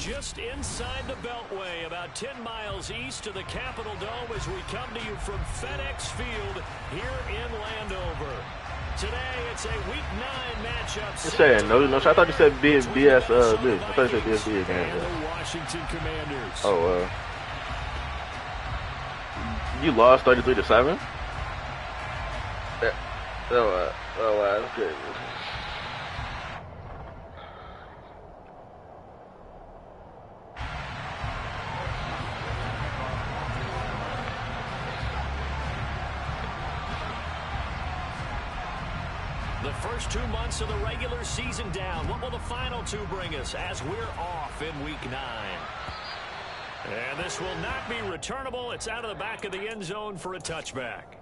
just inside the Beltway, about 10 miles east of the Capitol Dome as we come to you from FedEx Field here in Landover. Today, it's a Week 9 matchup. You're saying no. I thought you said BS. I thought you said BSB again. The Washington Commanders. Oh, you lost 33-7. Oh, that's good. The first 2 months of the regular season down. What will the final 2 bring us as we're off in Week 9? And this will not be returnable. It's out of the back of the end zone for a touchback.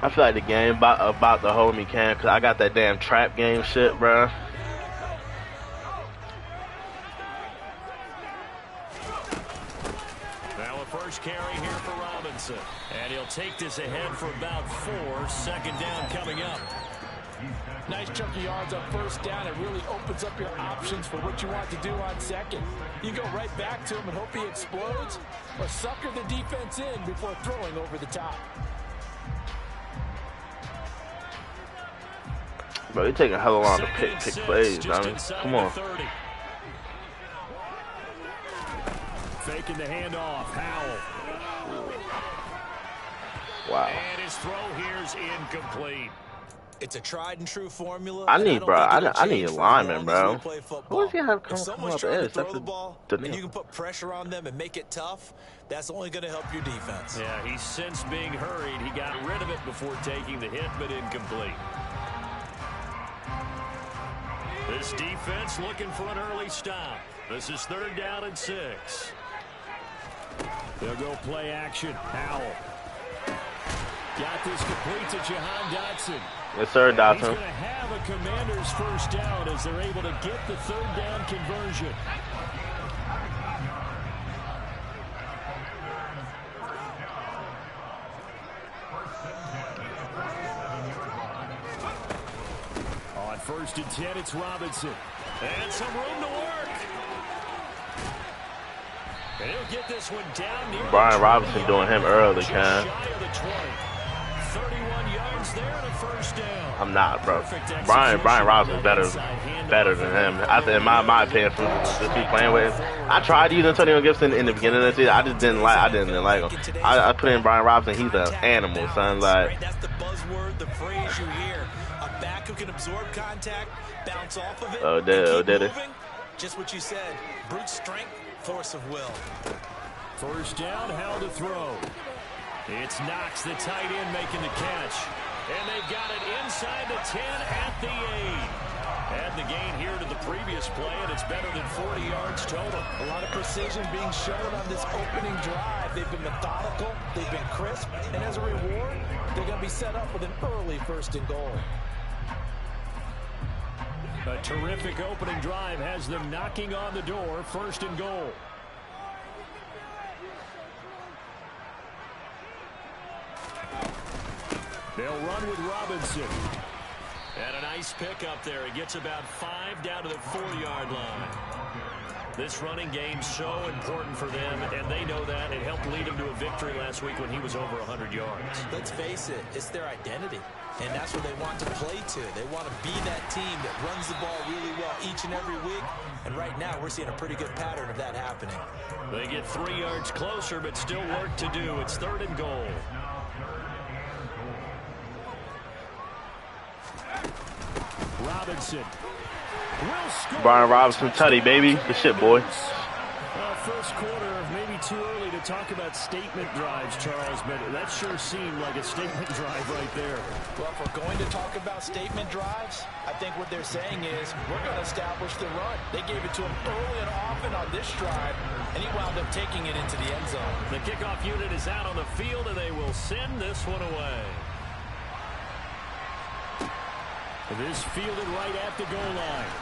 I feel like the game about to hold me, Cam, because I got that damn trap game shit, bro. Now a first carry here for Robinson. And he'll take this ahead for about 4. Second down coming up. Nice chunky yards on first down. It really opens up your options for what you want to do on second. You go right back to him and hope he explodes, or sucker the defense in before throwing over the top. Bro, you take a hell of a long to pick plays, I mean, come on. Faking the handoff, Howell. Wow. And his throw here's incomplete. It's a tried and true formula. I need a lineman, bro. Who does he have If coming up someone's trying to edge? throw That's the ball, and you can put pressure on them and make it tough, that's only going to help your defense. Yeah, he's since being hurried. He got rid of it before taking the hit, but incomplete. This defense looking for an early stop. This is 3rd down and 6. They'll go play action. Howell. Got this complete to Jahan Dotson. Yes, sir, Dotson. He's going to have a Commander's first down as they're able to get the 3rd down conversion. On 1st and 10, it's Robinson. And some room to work. And he'll get this one down near Brian Robinson doing him early, Cam. 31 yards there and a first down. I'm not, bro. Brian Robinson better than him. In my opinion, from just be playing with him. I tried using Antonio Gibson in the beginning of the season. I didn't like him. I put in Brian Robinson. He's an animal, son. Like, that's the buzzword, the phrase you hear. A back who can absorb contact, bounce off of it, and keep moving. Just what you said. Brute strength, force of will. First down, Howell to throw. It's Knox, the tight end, making the catch. And they've got it inside the 10 at the 8. Add the gain here to the previous play, and it's better than 40 yards total. A lot of precision being shown on this opening drive. They've been methodical, they've been crisp, and as a reward, they're going to be set up with an early 1st and goal. A terrific opening drive has them knocking on the door, 1st and goal. They'll run with Robinson. And a nice pick up there. He gets about 5 down to the 4-yard line. This running game's so important for them, and they know that. It helped lead him to a victory last week when he was over 100 yards. Let's face it, it's their identity, and that's what they want to play to. They want to be that team that runs the ball really well each and every week, and right now we're seeing a pretty good pattern of that happening. They get 3 yards closer, but still work to do. It's 3rd and goal. Robinson. Brian Robinson, tutty, baby. Good shit, boy. First quarter, maybe too early to talk about statement drives, Charles, but that sure seemed like a statement drive right there. Well, if we're going to talk about statement drives, I think what they're saying is we're going to establish the run. They gave it to him early and often on this drive, and he wound up taking it into the end zone. The kickoff unit is out on the field, and they will send this one away. It is fielded right at the goal line.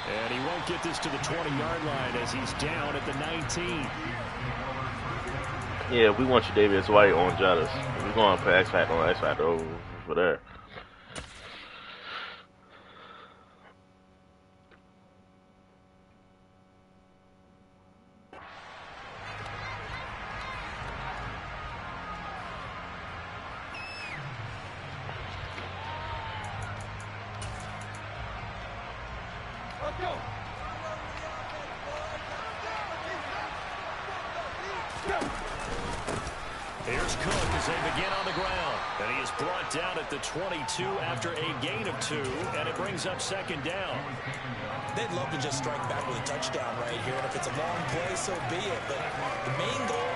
And he won't get this to the 20-yard line as he's down at the 19. Yeah, we want you, Davis White, on Juddas. We're going to put X Factor on X Factor over there. Here's Cook as they begin on the ground. And he is brought down at the 22 after a gain of 2, and it brings up second down. They'd love to just strike back with a touchdown right here, and if it's a long play, so be it. But the main goal,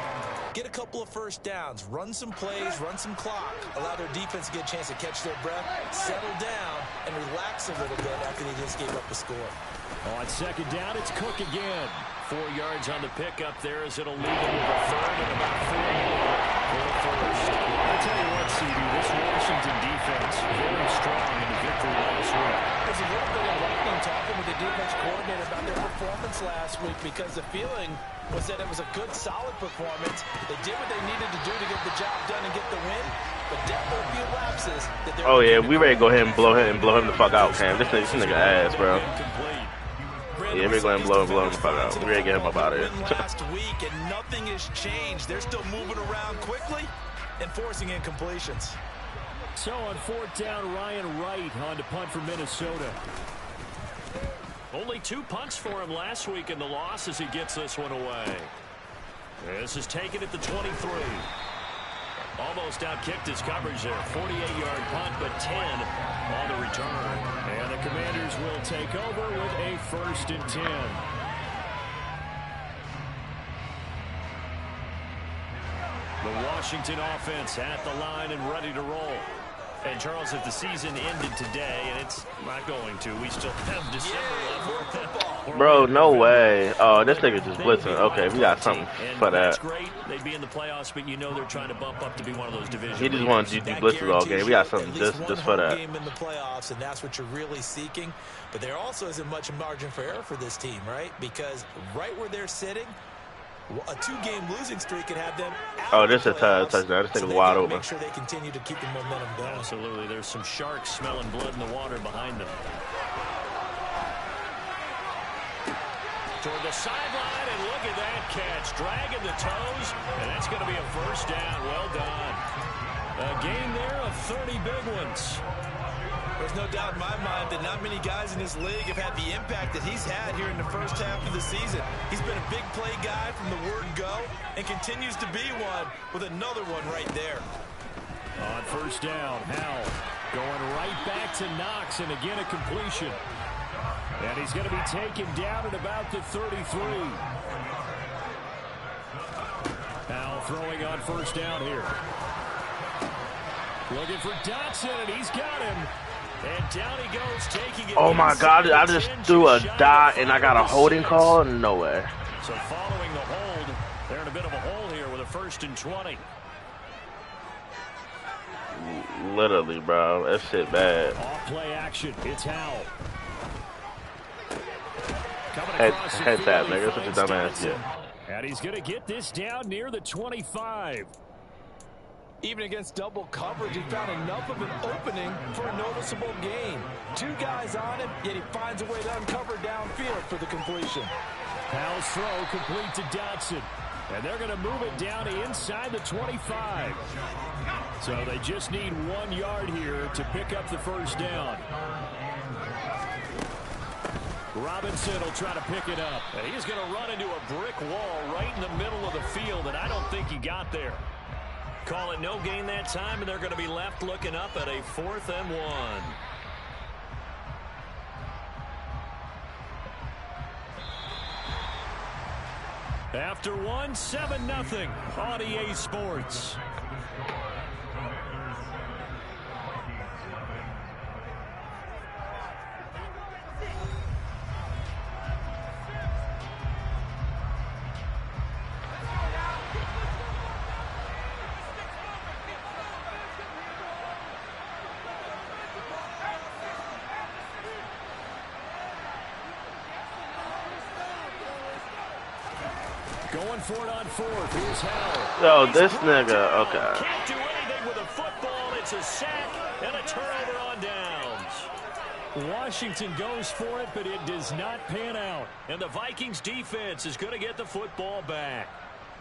get a couple of first downs, run some plays, run some clock, allow their defense to get a chance to catch their breath, settle down, and relax a little bit after they just gave up the score. On second down, it's Cook again. 4 yards on the pickup there as it'll leave them with a third and about 4 more for the first. I tell you what, CD, this Washington defense very strong in the victory last week. There's a little bit of lightning talking with the defense coordinator about their performance last week because the feeling was that it was a good, solid performance. They did what they needed to do to get the job done and get the win, but definitely a few lapses. Oh yeah, we ready to go ahead and blow him the fuck out, Cam. This nigga ass, bro. Yeah, we're going to blow him the fuck out. We're going to get him up out of here. Last week, and nothing has changed. They're still moving around quickly and forcing incompletions. So on fourth down, Ryan Wright on to punt for Minnesota. Only 2 punts for him last week in the loss as he gets this one away. This is taken at the 23. Almost outkicked his coverage there. 48-yard punt, but 10 on the return. And the Commanders will take over with a 1st and 10. The Washington offense at the line and ready to roll. And, Charles, if the season ended today, and it's not going to, we still have December left. Bro, no way. Oh, this nigga just blitzing. Okay, we got something for that. That's great. They'd be in the playoffs, but you know they're trying to bump up to be one of those divisions. He just wanted you to do blitzes all game. We got something just for that. Game in the playoffs, and that's what you're really seeking. But there also isn't much margin for error for this team, right? Because right where they're sitting, a 2-game losing streak could have them out. Oh, this is a touchdown. This thing is wide open. Make sure they continue to keep the momentum going. Absolutely. There's some sharks smelling blood in the water behind them. Toward the sideline, and look at that catch. Dragging the toes, and that's going to be a 1st down. Well done. A gain there of 30 big ones. There's no doubt in my mind that not many guys in this league have had the impact that he's had here in the first half of the season. He's been a big play guy from the word go and continues to be one with another one right there. On 1st down, Howell going right back to Knox, and again a completion. And he's going to be taken down at about the 33. Howell throwing on 1st down here. Looking for Dotson, and he's got him. And down he goes, taking it. Oh my God, I just threw a dot and I got a holding call? No way. So following the hold, they're in a bit of a hole here with a 1st and 20. Literally, bro. That shit bad. Off play action. It's Howell. Head tap, nigga. That's what your dumb ass did. And he's going to get this down near the 25. Even against double coverage, he found enough of an opening for a noticeable gain. 2 guys on him, yet he finds a way to uncover downfield for the completion. Howell's throw complete to Dotson. And they're going to move it down to inside the 25. So they just need 1 yard here to pick up the 1st down. Robinson will try to pick it up. And he's going to run into a brick wall right in the middle of the field, and I don't think he got there. Call it no gain that time, and they're going to be left looking up at a 4th and 1. After 1, 7-0 on EA Sports. going for it on fourth. Here's Howell. Yo, this nigga, okay. Can't do anything with a football. It's a sack and a turnover on downs. Washington goes for it, but it does not pan out. And the Vikings defense is going to get the football back.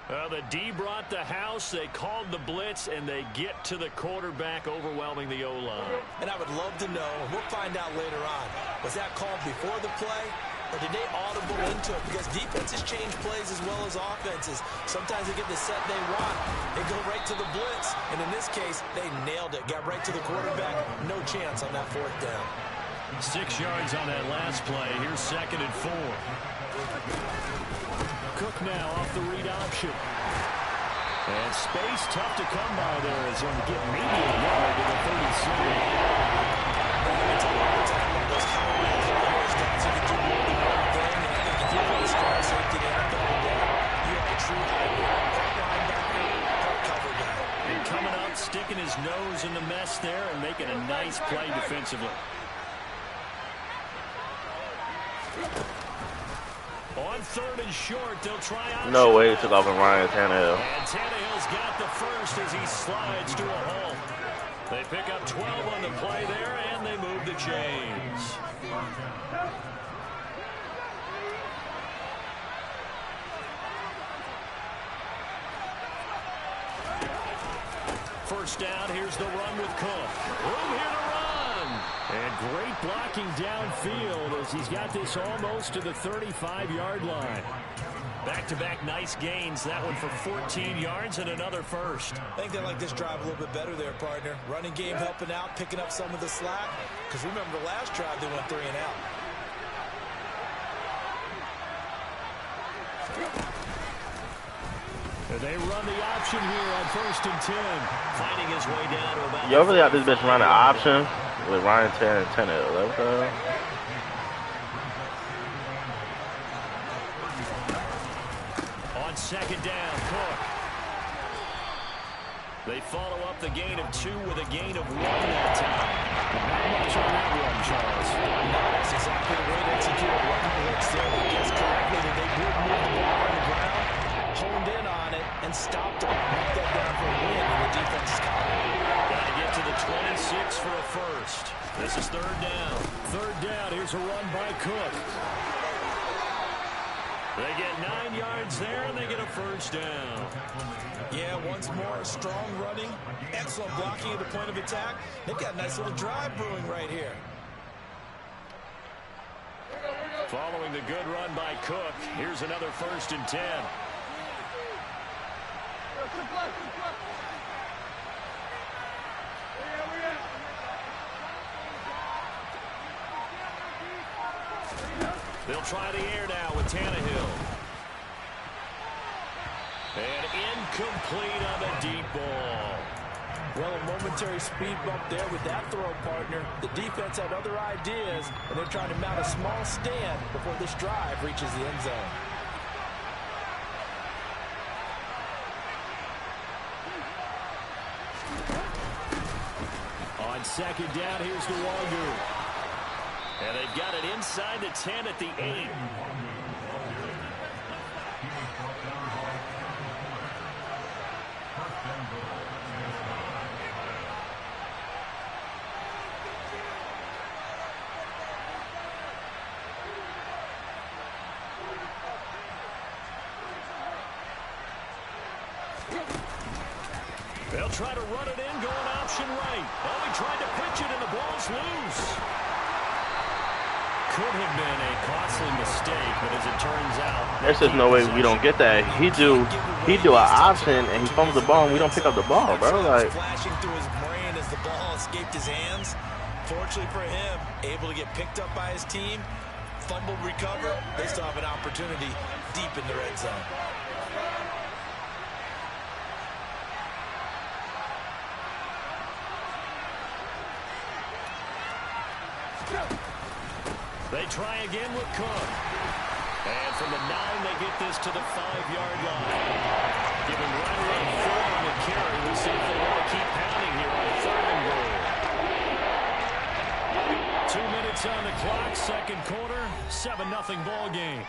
The D brought the house. They called the blitz, and they get to the quarterback, overwhelming the O-line. And I would love to know, we'll find out later on, was that called before the play, or did they audible into it? Because defenses change plays as well as offenses. Sometimes they get the set they want. They go right to the blitz. And in this case, they nailed it. Got right to the quarterback. No chance on that fourth down. 6 yards on that last play. Here's 2nd and 4. Cook now off the read option. And space tough to come by there as he'll get medium yard to the 37. It's a lot of time on those high guys. You can do more than one thing. And I think if you're a strong safety to NFL today, you have a true hybrid. Linebacker, cover guy. And coming up, sticking his nose in the mess there and making a nice play defensively. On 3rd and short, they'll try out. No way he took off on Ryan Tannehill. And Tannehill's got the first as he slides to a halt. They pick up 12 on the play there, and they move the chains. First down, here's the run with Cook. Room here to run. And great blocking downfield as he's got this almost to the 35-yard line. Back-to-back nice gains. That one for 14 yards and another first. I think they like this drive a little bit better there, partner. Running game helping out, picking up some of the slack. Because remember, the last drive they went 3 and out. They run the option here on 1st and 10. Finding his way down to about... Yo, really got this bitch running option with Ryan Tannehill. Okay. On 2nd down, Cook. They follow up the gain of 2 with a gain of 1 that time. Not much on that one, Charles. No, that's exactly the way to execute a run blitz there. They guessed correctly that they would move the ball on the ground, honed in on it, and stopped them. Knocked that down for a win in the defense's column. Got to get to the 26 for a first. This is 3rd down. 3rd down, here's a run by Cook. They get 9 yards there, and they get a first down. Yeah, once more, strong running, excellent blocking at the point of attack. They've got a nice little drive brewing right here. Following the good run by Cook, here's another 1st and 10. They'll try the air now with Tannehill. And incomplete on the deep ball. Well, a momentary speed bump there with that throw, partner. The defense had other ideas, and they're trying to mount a small stand before this drive reaches the end zone. On 2nd down, here's the Wagner. And they've got it inside the 10 at the 8. They'll try to run it in, going option right. Oh, he tried to pitch it, and the ball's loose. Could have been a costly mistake, but as it turns out... There's just no way we don't get that. He do an option, and he fumbles the ball, and we don't pick up the ball, bro. Like, flashing through his brain as the ball escaped his hands. Fortunately for him, able to get picked up by his team, fumble, recover. They still have an opportunity deep in the red zone. They try again with Cook. And from the 9, they get this to the 5-yard line. Giving right around 4 on the carry. We'll see if they want to keep pounding here on 3rd and goal. 2 minutes on the clock, 2nd quarter, 7-0 ball game.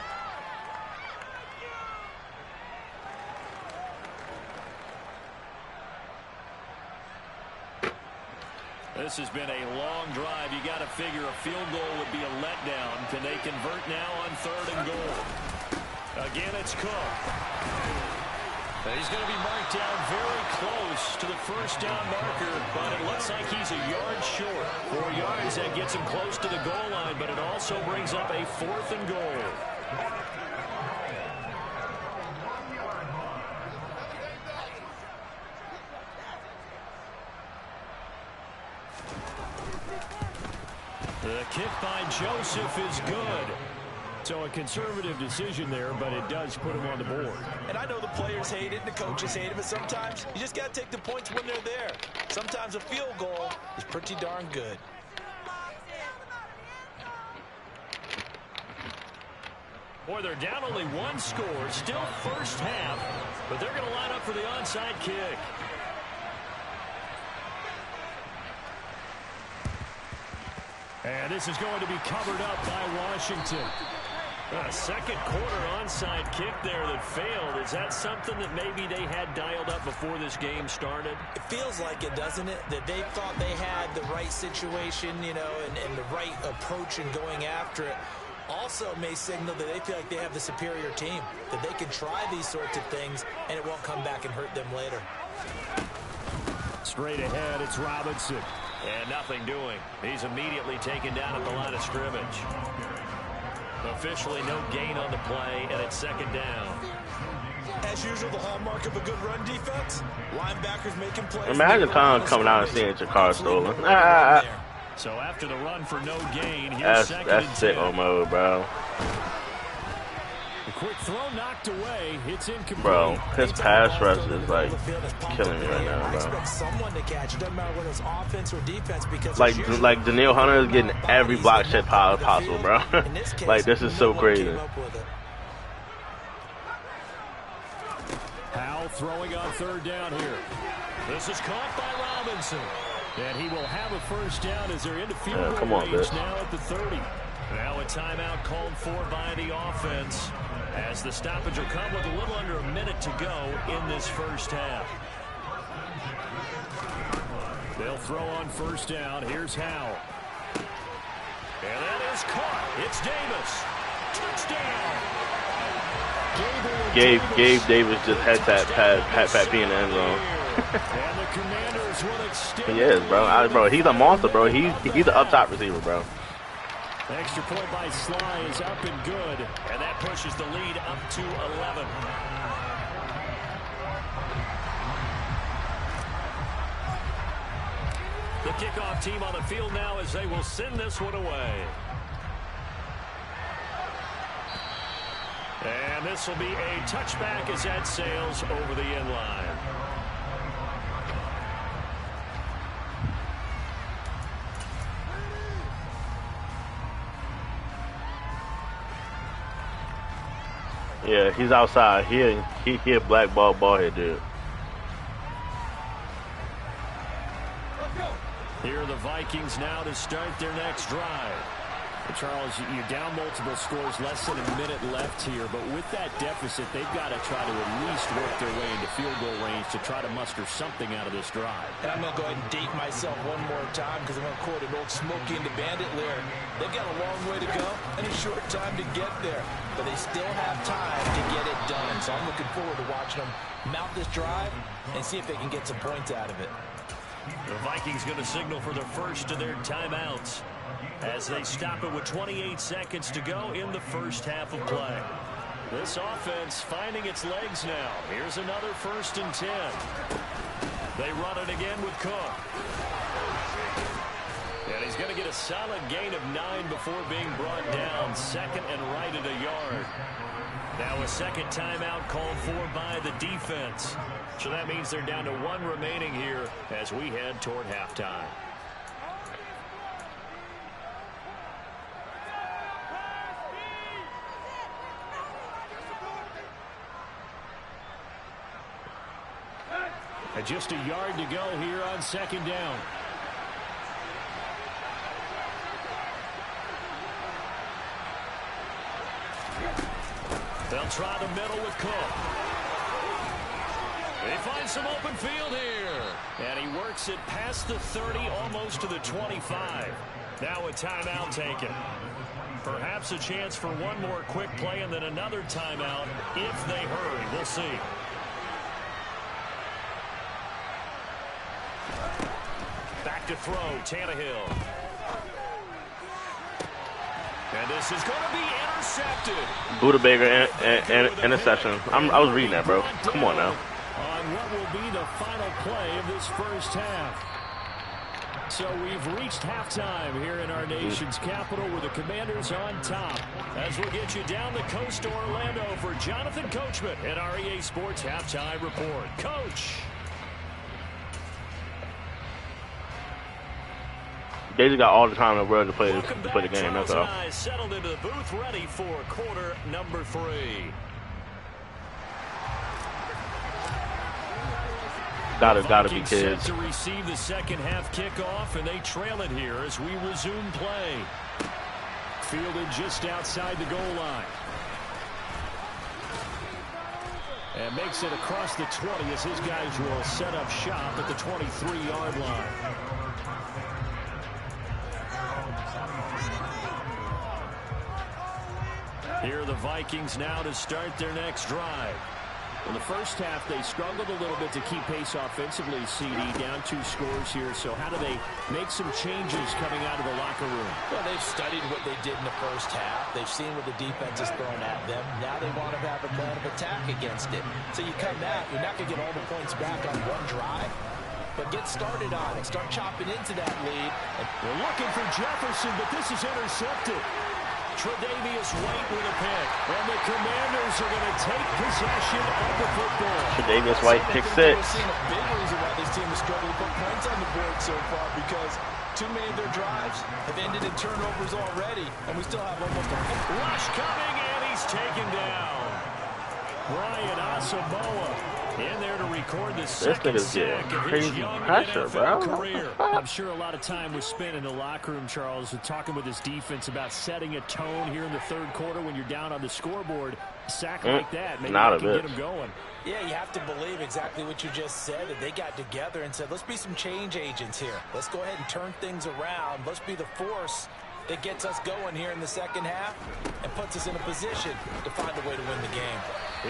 This has been a long drive. You got to figure a field goal would be a letdown. Can they convert now on 3rd and goal? Again, it's Cook. He's going to be marked down very close to the first down marker, but it looks like he's a yard short. 4 yards, that gets him close to the goal line, but it also brings up a 4th and goal. The kick by Joseph is good. So a conservative decision there, but it does put him on the board. And I know the players hate it and the coaches hate it, but sometimes you just got to take the points when they're there. Sometimes a field goal is pretty darn good. Boy, they're down only 1 score, still first half, but they're going to line up for the onside kick. And this is going to be covered up by Washington. A second quarter onside kick there that failed. Is that something that maybe they had dialed up before this game started? It feels like it, doesn't it? That they thought they had the right situation, you know, and the right approach in going after it. Also may signal that they feel like they have the superior team, that they can try these sorts of things and it won't come back and hurt them later. Straight ahead, it's Robinson. And nothing doing. He's immediately taken down at the line of scrimmage. Officially no gain on the play, and it's 2nd down. As usual, the hallmark of a good run defense, linebackers making plays. Imagine coming out and seeing your car stolen. So after the run for no gain, here's that's sick on mode, bro. The quick throw knocked away. It's incomplete. Bro, his pass rush is like killing me right now, I bro. expect someone to catch. It doesn't matter whether it's offense or defense, because Like Danielle Hunter is getting every block shot possible, bro. Like, this is so crazy. Howell throwing on 3rd down here. This is caught by Robinson. And he will have a first down as they're into field goal range now at the 30. Now a timeout called for by the offense, as the stoppage will come with a little under a minute to go in this first half. They'll throw on 1st down. Here's Howell. And that is caught. It's Davis. Touchdown. Gabe Davis just had that Pat P in the end zone. And the Commanders will extend. He is, bro. Bro, he's a monster, bro. He's an up-top receiver, bro. Extra point by Sly is up and good, and that pushes the lead up to 11. The kickoff team on the field now as they will send this one away. And this will be a touchback as that sails over the end line. Yeah, he's outside. He a black ball head dude. Here are the Vikings now to start their next drive. Charles, you're down multiple scores, less than a minute left here, but with that deficit, they've got to try to at least work their way into field goal range to try to muster something out of this drive. And I'm going to go ahead and date myself one more time because I'm going to quote an old Smokey and the Bandit lyric. They've got a long way to go and a short time to get there, but they still have time to get it done. So I'm looking forward to watching them mount this drive and see if they can get some points out of it. The Vikings going to signal for the first of their timeouts as they stop it with 28 seconds to go in the first half of play. This offense finding its legs now. Here's another 1st and 10. They run it again with Cook. And he's going to get a solid gain of 9 before being brought down. 2nd and right at a yard. Now a second timeout called for by the defense. So that means they're down to 1 remaining here as we head toward halftime. And just a yard to go here on 2nd down. They'll try the middle with Cook. They find some open field here. And he works it past the 30, almost to the 25. Now a timeout taken. Perhaps a chance for one more quick play and then another timeout if they hurry. We'll see. Back to throw, Tannehill. And this is going to be intercepted. Buda Baker and interception. I was reading that, bro. Come on now. On what will be the final play of this first half. So we've reached halftime here in our nation's capital with the Commanders on top. As we'll get you down the coast to Orlando for Jonathan Coachman at our EA Sports Halftime Report. Coach. They just got all the time in the world to play the game. That's all. Settled into the booth, ready for quarter number 3. Gotta be kids. Set to receive the second half kickoff, and they trail it here as we resume play. Fielded just outside the goal line. And makes it across the 20 as his guys will set up shop at the 23-yard line. Here are the Vikings now to start their next drive. In the first half, they struggled a little bit to keep pace offensively, CD, down 2 scores here. So how do they make some changes coming out of the locker room? Well, they've studied what they did in the first half. They've seen what the defense is throwing at them. Now they want to have a plan of attack against it. So you come out, you're not going to get all the points back on one drive, but get started on it. Start chopping into that lead. They're looking for Jefferson, but this is intercepted. Tre'Davious White with a pick. And the Commanders are going to take possession of the football. Tre'Davious White, pick 6. We're seeing a big reason why this team is struggling to put points on the board so far, because too many of their drives have ended in turnovers already, and we still have almost a rush coming, and he's taken down. Brian Asamoah in there to record the second sack of his young NFL career. I'm sure a lot of time was spent in the locker room, Charles, talking with his defense about setting a tone here in the third quarter when you're down on the scoreboard. A sack like that, maybe you can get them going. Yeah, you have to believe exactly what you just said. And they got together and said, let's be some change agents here. Let's go ahead and turn things around. Let's be the force that gets us going here in the second half and puts us in a position to find a way to win the game.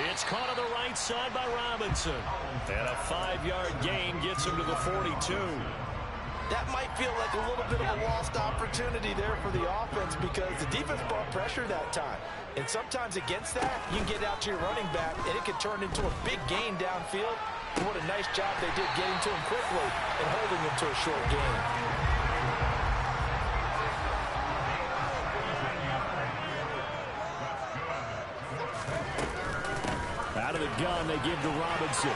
It's caught on the right side by Robinson. And a 5-yard gain gets him to the 42. That might feel like a little bit of a lost opportunity there for the offense because the defense brought pressure that time. And sometimes against that, you can get out to your running back, and it can turn into a big gain downfield. What a nice job they did getting to him quickly and holding him to a short gain. Out of the gun, they give to Robinson.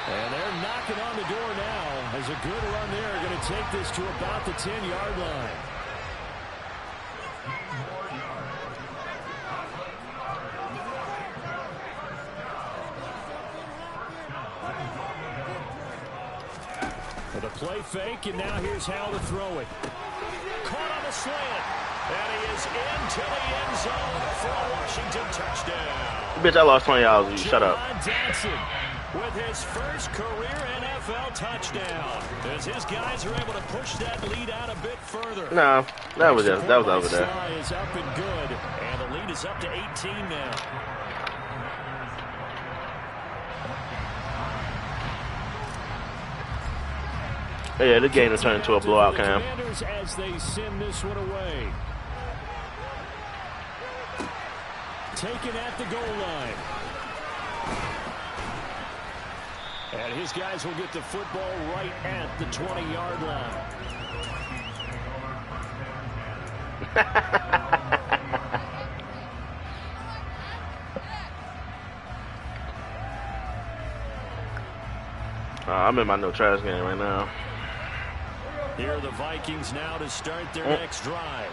And they're knocking on the door now. As a good run there, going to take this to about the 10-yard line. With a play fake, and now here's how to throw it. Caught on the slant. And he is into the end zone for a Washington touchdown. Bitch, I lost $20. Shut up. Johnson with his first career NFL touchdown. As his guys are able to push that lead out a bit further. No, that was over there. Is up and good, and the lead is up to 18 now. Yeah, the game will turn into a blowout, Cam. As they send this one away. Taken at the goal line. And his guys will get the football right at the 20-yard line. I'm in my no trash game right now. Here are the Vikings now to start their next drive.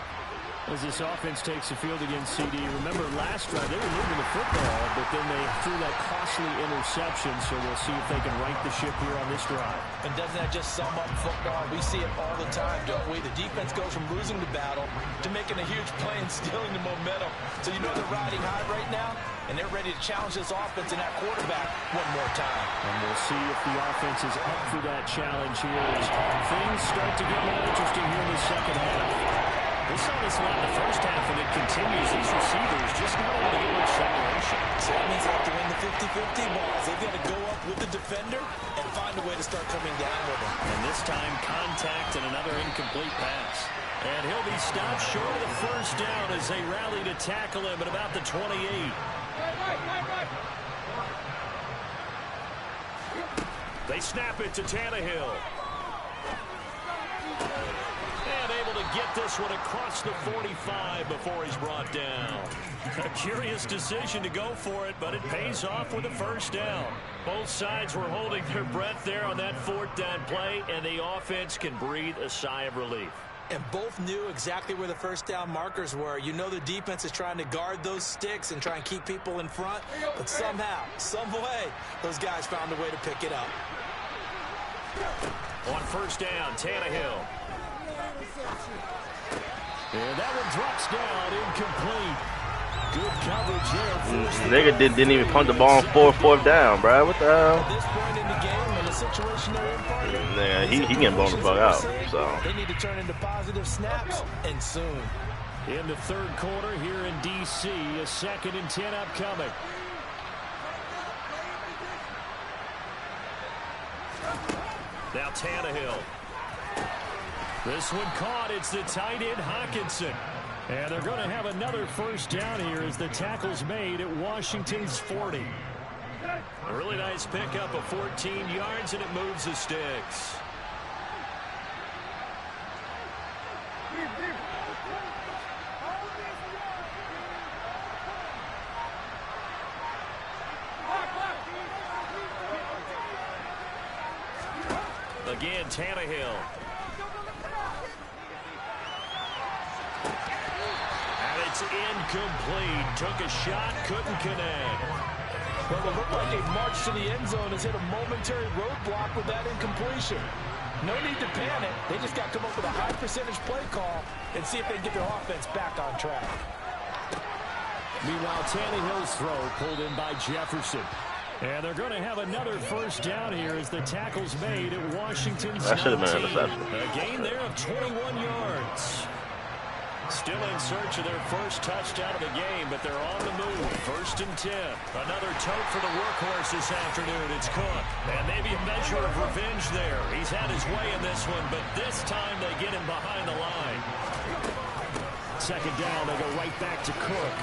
As this offense takes the field against CD, remember last drive they were moving the football, but then they threw that costly interception, so we'll see if they can right the ship here on this drive. And doesn't that just sum up football? We see it all the time, don't we? The defense goes from losing the battle to making a huge play and stealing the momentum. So you know they're riding high right now, and they're ready to challenge this offense and that quarterback one more time. And we'll see if the offense is up for that challenge here as things start to get more interesting here in the second half. We saw this a lot in the first half, and it continues. These receivers just not able to get much separation. So that means they have to win the 50-50 balls. They've got to go up with the defender and find a way to start coming down with him. And this time, contact and another incomplete pass. And he'll be stopped short of the first down as they rally to tackle him at about the 28. They snap it to Tannehill. And able to get this one across the 45 before he's brought down. A curious decision to go for it, but it pays off with a first down. Both sides were holding their breath there on that fourth down play, and the offense can breathe a sigh of relief. And both knew exactly where the first down markers were. You know the defense is trying to guard those sticks and try and keep people in front, but somehow, some way, those guys found a way to pick it up. On first down, Tannehill. And that one drops down, incomplete. Good coverage there. Nigga didn't even punt the ball on fourth down, bro. What the hell? At this point in the game, in the situation they're in, partner, yeah, he getting blown the fuck out. So they need to turn into positive snaps, and soon. In the third quarter here in D.C., a 2nd and 10 upcoming. Now Tannehill. This one caught. It's the tight end Hawkinson. And they're going to have another first down here as the tackle's made at Washington's 40. A really nice pickup of 14 yards, and it moves the sticks. Again, Tannehill. And it's incomplete. Took a shot, couldn't connect. Well, it looked like a march to the end zone has hit a momentary roadblock with that incompletion. No need to panic. They just got to come up with a high percentage play call and see if they can get their offense back on track. Meanwhile, Tannehill's throw pulled in by Jefferson. And they're going to have another first down here as the tackle's made at Washington's 19. That should have been an interception. A gain there of 21 yards. Still in search of their first touchdown of the game, but they're on the move. 1st and 10. Another tote for the workhorse this afternoon. It's Cook. And maybe a measure of revenge there. He's had his way in this one, but this time they get him behind the line. 2nd down, they go right back to Cook.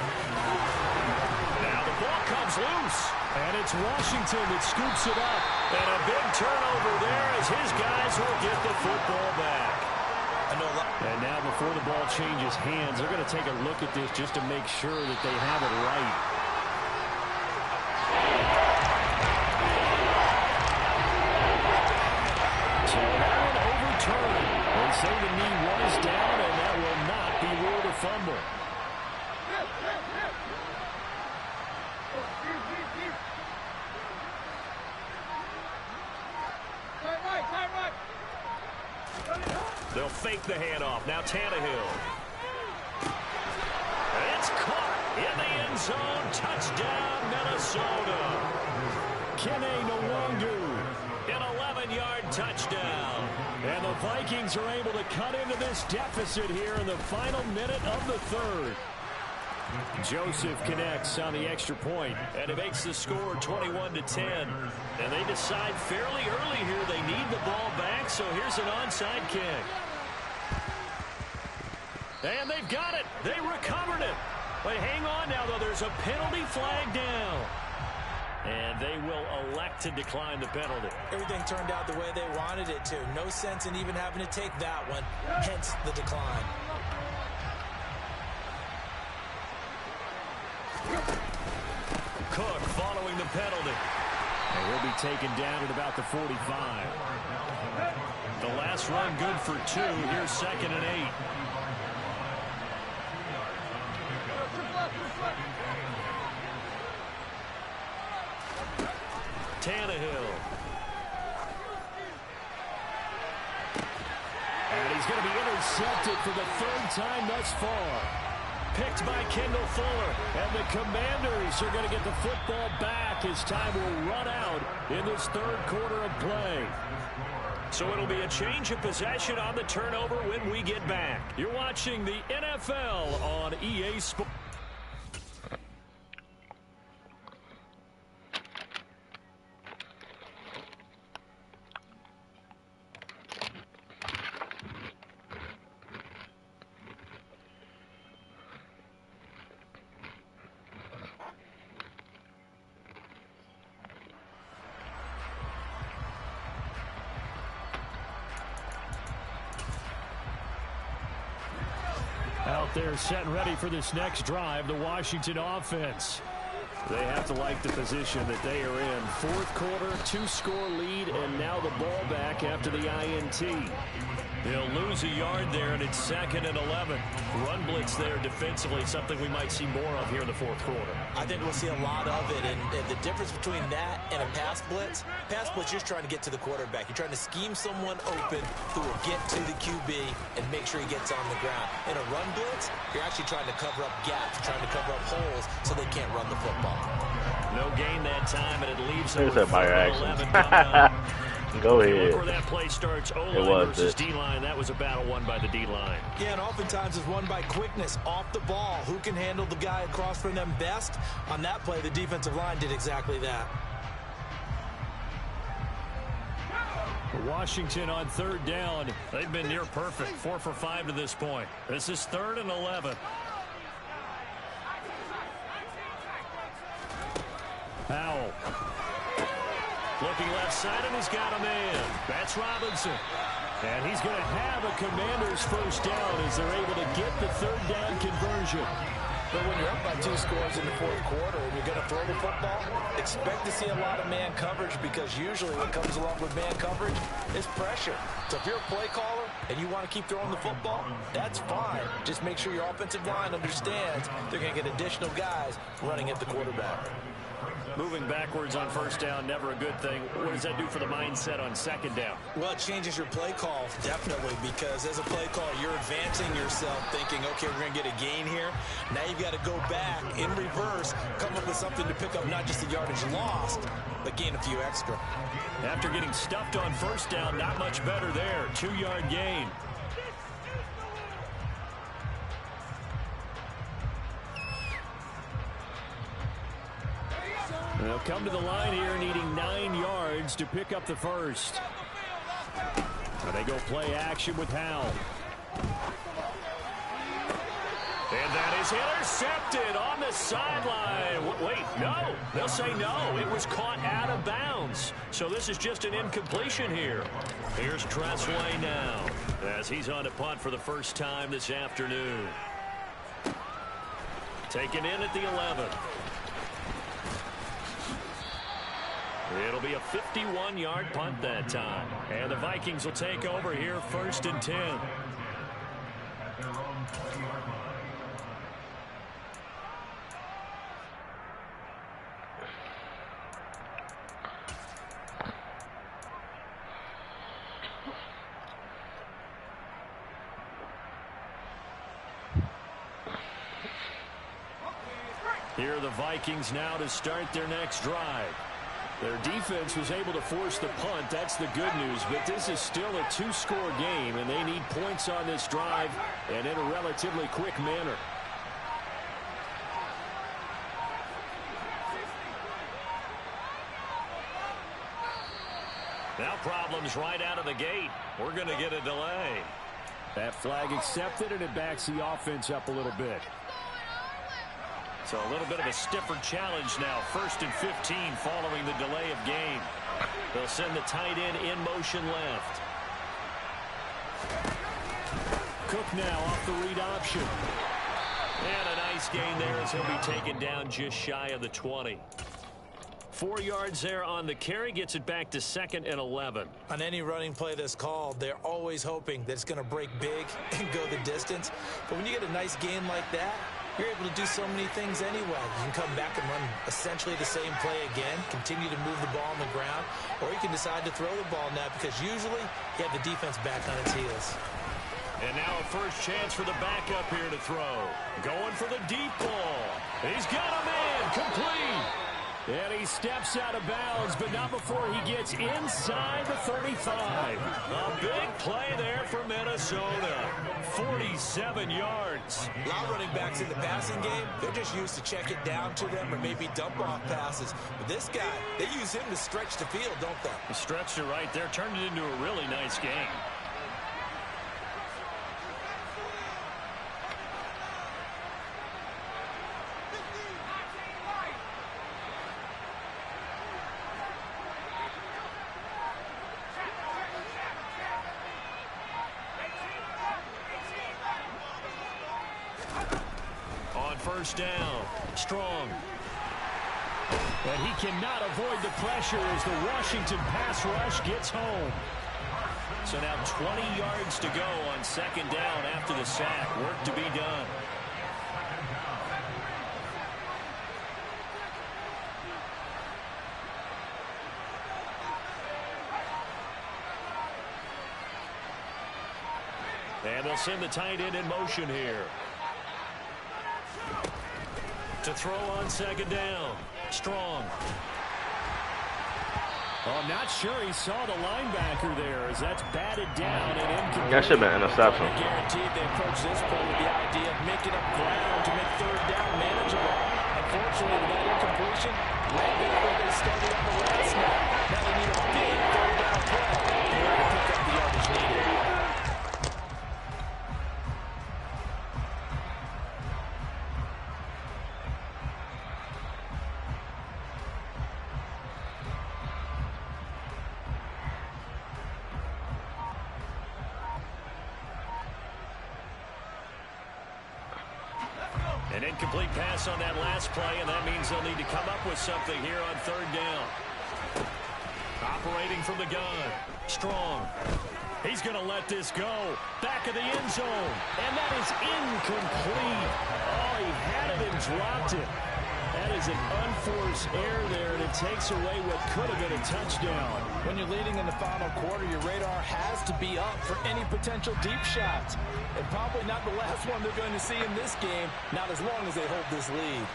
Now the ball comes loose. And it's Washington that scoops it up. And a big turnover there as his guys will get the football back. And now before the ball changes hands, they're going to take a look at this just to make sure that they have it right. So that one overturned. They say the knee was down, and that will not be ruled a fumble. They'll fake the handoff. Now Tannehill. It's caught in the end zone. Touchdown, Minnesota. Kene Nwangu, an 11-yard touchdown. And the Vikings are able to cut into this deficit here in the final minute of the third. Joseph connects on the extra point, and it makes the score 21-10. And they decide fairly early here they need the ball back, so here's an onside kick. And they've got it. They recovered it. But hang on now, though. There's a penalty flag down. And they will elect to decline the penalty. Everything turned out the way they wanted it to. No sense in even having to take that one, hence the decline. Cook following the penalty. And he'll be taken down at about the 45. The last run good for 2. Here's 2nd and 8. Tannehill. And he's going to be intercepted for the third time thus far. Picked by Kendall Fuller. And the Commanders are going to get the football back as time will run out in this third quarter of play. So it'll be a change of possession on the turnover when we get back. You're watching the NFL on EA Sports. Out there set and ready for this next drive, the Washington offense. They have to like the position that they are in. Fourth quarter, 2-score lead, and now the ball back after the INT. They'll lose a yard there, and it's 2nd and 11. Run blitz there defensively, something we might see more of here in the fourth quarter. I think we'll see a lot of it, and the difference between that and a pass blitz, you're just trying to get to the quarterback. You're trying to scheme someone open who will get to the QB and make sure he gets on the ground. In a run blitz, you're actually trying to cover up gaps, trying to cover up holes so they can't run the football. No gain that time, and it leaves them There's with that 11 coming up. Go ahead. Look where that play starts. O-line versus D-line. That was a battle won by the D-line. Yeah, and oftentimes it's won by quickness off the ball. Who can handle the guy across from them best? On that play, the defensive line did exactly that. Washington on third down. They've been near perfect. 4 for 5 to this point. This is 3rd and 11. Powell. Looking left side, and he's got a man. That's Robinson. And he's going to have a Commanders first down as they're able to get the third down conversion. But when you're up by 2 scores in the fourth quarter and you're going to throw the football, expect to see a lot of man coverage, because usually what comes along with man coverage is pressure. So if you're a play caller and you want to keep throwing the football, that's fine. Just make sure your offensive line understands they're going to get additional guys running at the quarterback. Moving backwards on first down, never a good thing. What does that do for the mindset on second down? Well, it changes your play call, definitely, because as a play call, you're advancing yourself thinking, okay, we're going to get a gain here. Now you've got to go back in reverse, come up with something to pick up not just the yardage lost, but gain a few extra. After getting stuffed on first down, not much better there. 2-yard gain. They'll come to the line here needing 9 yards to pick up the first. And they go play action with Howell. And that is intercepted on the sideline. Wait, no. They'll say no. It was caught out of bounds. So this is just an incompletion here. Here's Tressway now as he's on to punt for the first time this afternoon. Taken in at the 11. It'll be a 51-yard punt that time. And the Vikings will take over here 1st and 10. Here are the Vikings now to start their next drive. Their defense was able to force the punt. That's the good news. But this is still a 2-score game, and they need points on this drive and in a relatively quick manner. Now problems right out of the gate. We're going to get a delay. That flag accepted, and it backs the offense up a little bit. So a little bit of a stiffer challenge now. 1st and 15 following the delay of game. They'll send the tight end in motion left. Cook now off the read option. And a nice gain there as he'll be taken down just shy of the 20. 4 yards there on the carry, gets it back to 2nd and 11. On any running play that's called, they're always hoping that it's going to break big and go the distance. But when you get a nice gain like that, you're able to do so many things anyway. You can come back and run essentially the same play again, continue to move the ball on the ground, or you can decide to throw the ball now because usually you have the defense back on its heels. And now a first chance for the backup here to throw. Going for the deep ball. He's got a man, complete. And he steps out of bounds, but not before he gets inside the 35. A big play there for Minnesota. 47 yards. A lot of running backs in the passing game, they're just used to check it down to them or maybe dump off passes. But this guy, they use him to stretch the field, don't they? He stretched it right there, turned it into a really nice game. First down. Strong. And he cannot avoid the pressure as the Washington pass rush gets home. So now 20 yards to go on second down after the sack. Work to be done. And they'll send the tight end in motion here. To throw on second down. Strong. Oh, I'm not sure he saw the linebacker there as that's batted down and incomplete. That should have been an interception. Guaranteed they approach this play with the idea of making up ground to make third down manageable. Unfortunately, with that incompletion, right there where they started on the last snap. Now they need a big third down play in order to pick up the yardage needed. An incomplete pass on that last play, and that means they'll need to come up with something here on third down. Operating from the gun. Strong. He's going to let this go. Back of the end zone. And that is incomplete. Oh, he had it and dropped it. That is an unforced error there, and it takes away what could have been a touchdown. When you're leading in the final quarter, your radar has to be up for any potential deep shots. And probably not the last one they're going to see in this game, not as long as they hold this lead.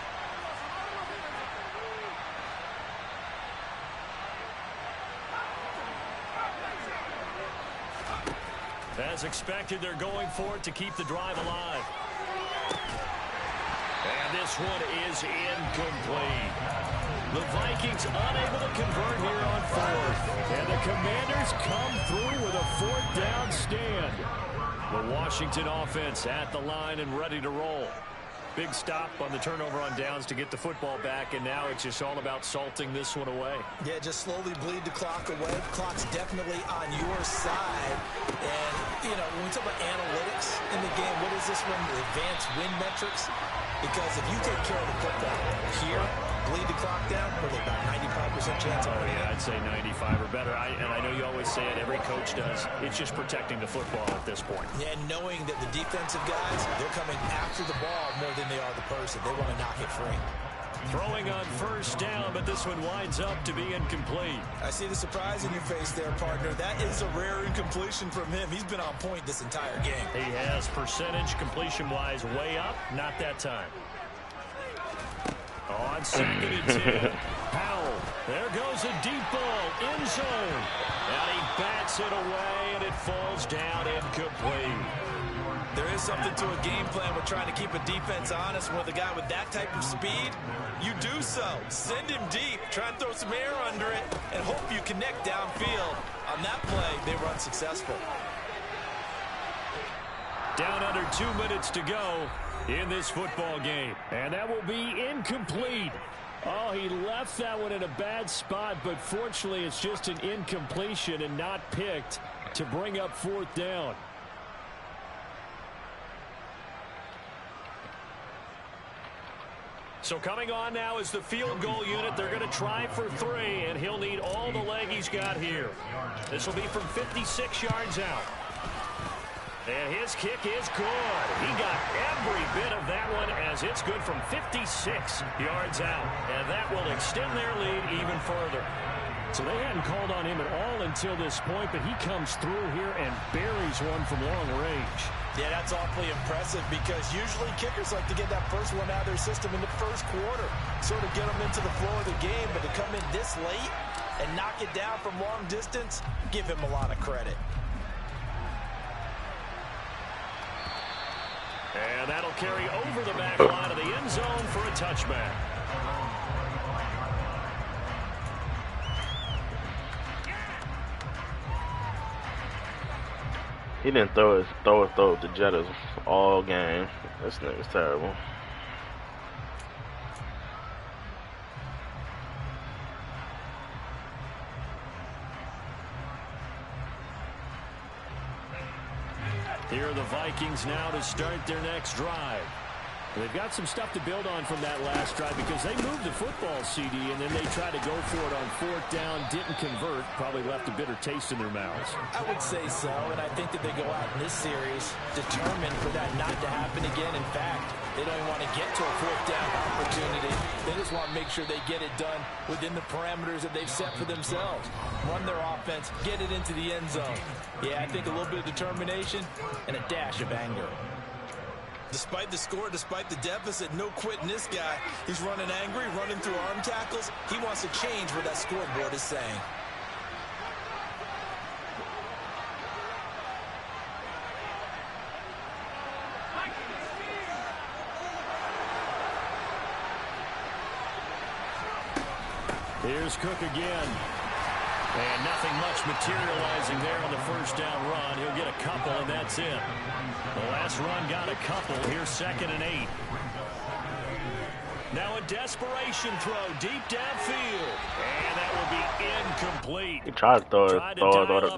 As expected, they're going for it to keep the drive alive. And this one is incomplete. The Vikings unable to convert here on fourth. And the Commanders come through with a fourth down stand. The Washington offense at the line and ready to roll. Big stop on the turnover on downs to get the football back, and now it's just all about salting this one away. Yeah, just slowly bleed the clock away. The clock's definitely on your side. And, you know, when we talk about analytics in the game, what is this one? The advanced win metrics? Because if you take care of the football here, bleed the clock down, what are they, about 95% chance of winning? Yeah, I'd say 95 or better. And I know you always say it, every coach does. It's just protecting the football at this point. Yeah, and knowing that the defensive guys, they're coming after the ball more than they are the person. They want to knock it free. Throwing on first down, but this one winds up to be incomplete. I see the surprise in your face there, partner. That is a rare incompletion from him. He's been on point this entire game. He has percentage completion-wise way up. Not that time. On second and 10. Powell. There goes a deep ball. End zone. And he bats it away, and it falls down incomplete. There is something to a game plan with trying to keep a defense honest. With a guy with that type of speed, you do so. Send him deep. Try and throw some air under it and hope you connect downfield. On that play, they were unsuccessful. Down under 2 minutes to go in this football game. And that will be incomplete. Oh, he left that one in a bad spot, but fortunately it's just an incompletion and not picked to bring up fourth down. So coming on now is the field goal unit. They're going to try for 3, and he'll need all the leg he's got here. This will be from 56 yards out. And his kick is good. He got every bit of that one as it's good from 56 yards out. And that will extend their lead even further. So they hadn't called on him at all until this point, but he comes through here and buries one from long range. Yeah, that's awfully impressive because usually kickers like to get that first one out of their system in the first quarter, sort of get them into the flow of the game, but to come in this late and knock it down from long distance, give him a lot of credit. And that'll carry over the back line of the end zone for a touchback. He didn't throw his throw to Jettas all game. This nigga's terrible. Here are the Vikings now to start their next drive. They've got some stuff to build on from that last drive because they moved the football, CD, and then they tried to go for it on fourth down, didn't convert, probably left a bitter taste in their mouths. I would say so, and I think that they go out in this series determined for that not to happen again. In fact, they don't even want to get to a fourth down opportunity. They just want to make sure they get it done within the parameters that they've set for themselves. Run their offense, get it into the end zone. Yeah, I think a little bit of determination and a dash of anger. Despite the score, despite the deficit, no quitting this guy. He's running angry, running through arm tackles. He wants to change what that scoreboard is saying. Here's Cook again. And nothing much materializing there on the first down run. He'll get a couple, and that's it. The last run got a couple. Here's 2nd and 8. Now a desperation throw deep downfield. And that will be incomplete. He tried to throw it to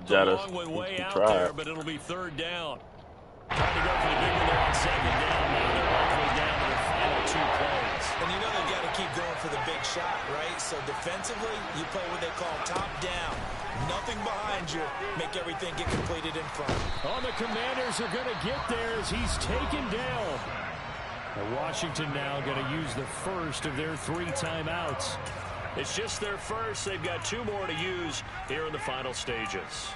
Jettas. He tried. But it'll be 3rd down. Trying to go for the big one there on 2nd down. Now they're all the way down to their final 2 plays. And you know they've got to keep going for the big shot, right? So defensively, you play what they call top down. Nothing behind you. Make everything get completed in front. Oh, the Commanders are going to get there as he's taken down. And Washington now going to use the first of their 3 timeouts. It's just their first. They've got 2 more to use here in the final stages.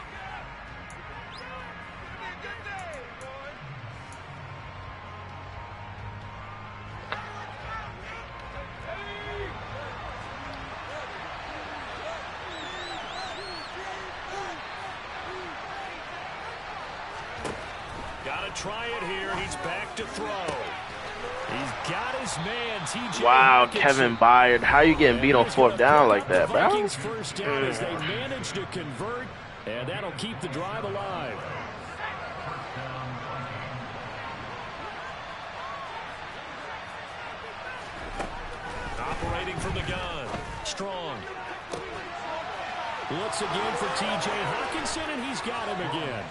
Try it here. He's back to throw. He's got his man, TJ. Wow, Kevin Byard. How you getting beat on 4th down like that, bro? Vikings first down as they manage to convert, and that'll keep the drive alive. Operating from the gun. Strong. Looks again for T.J. Hawkinson, and he's got him again.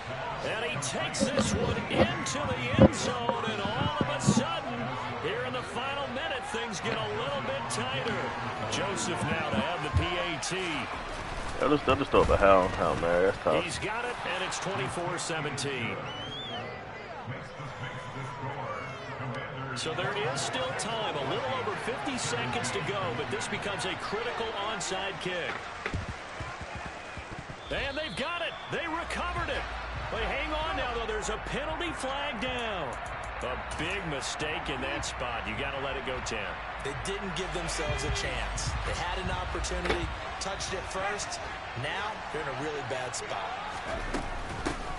And he takes this one into the end zone, and all of a sudden, here in the final minute, things get a little bit tighter. Joseph now to have the PAT. They'll just throw the hell, man. That's tough. He's got it, and it's 24-17. So there is still time, a little over 50 seconds to go, but this becomes a critical onside kick. And they've got it. They recovered it. But hang on now, though. There's a penalty flag down. A big mistake in that spot. You got to let it go, Tim. They didn't give themselves a chance. They had an opportunity, touched it first. Now they're in a really bad spot.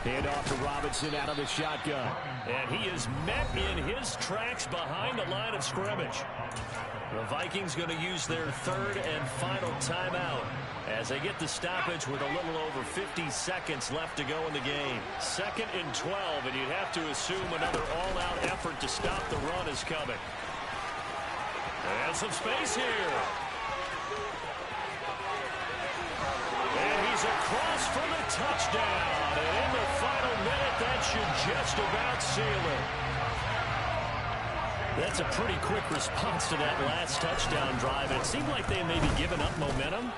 Hand off to Robinson out of the shotgun. And he is met in his tracks behind the line of scrimmage. The Vikings going to use their 3rd and final timeout as they get the stoppage with a little over 50 seconds left to go in the game. 2nd and 12, and you'd have to assume another all-out effort to stop the run is coming. And some space here. And he's across for the touchdown. And in the final minute, that should just about seal it. That's a pretty quick response to that last touchdown drive. It seemed like they may be giving up momentum.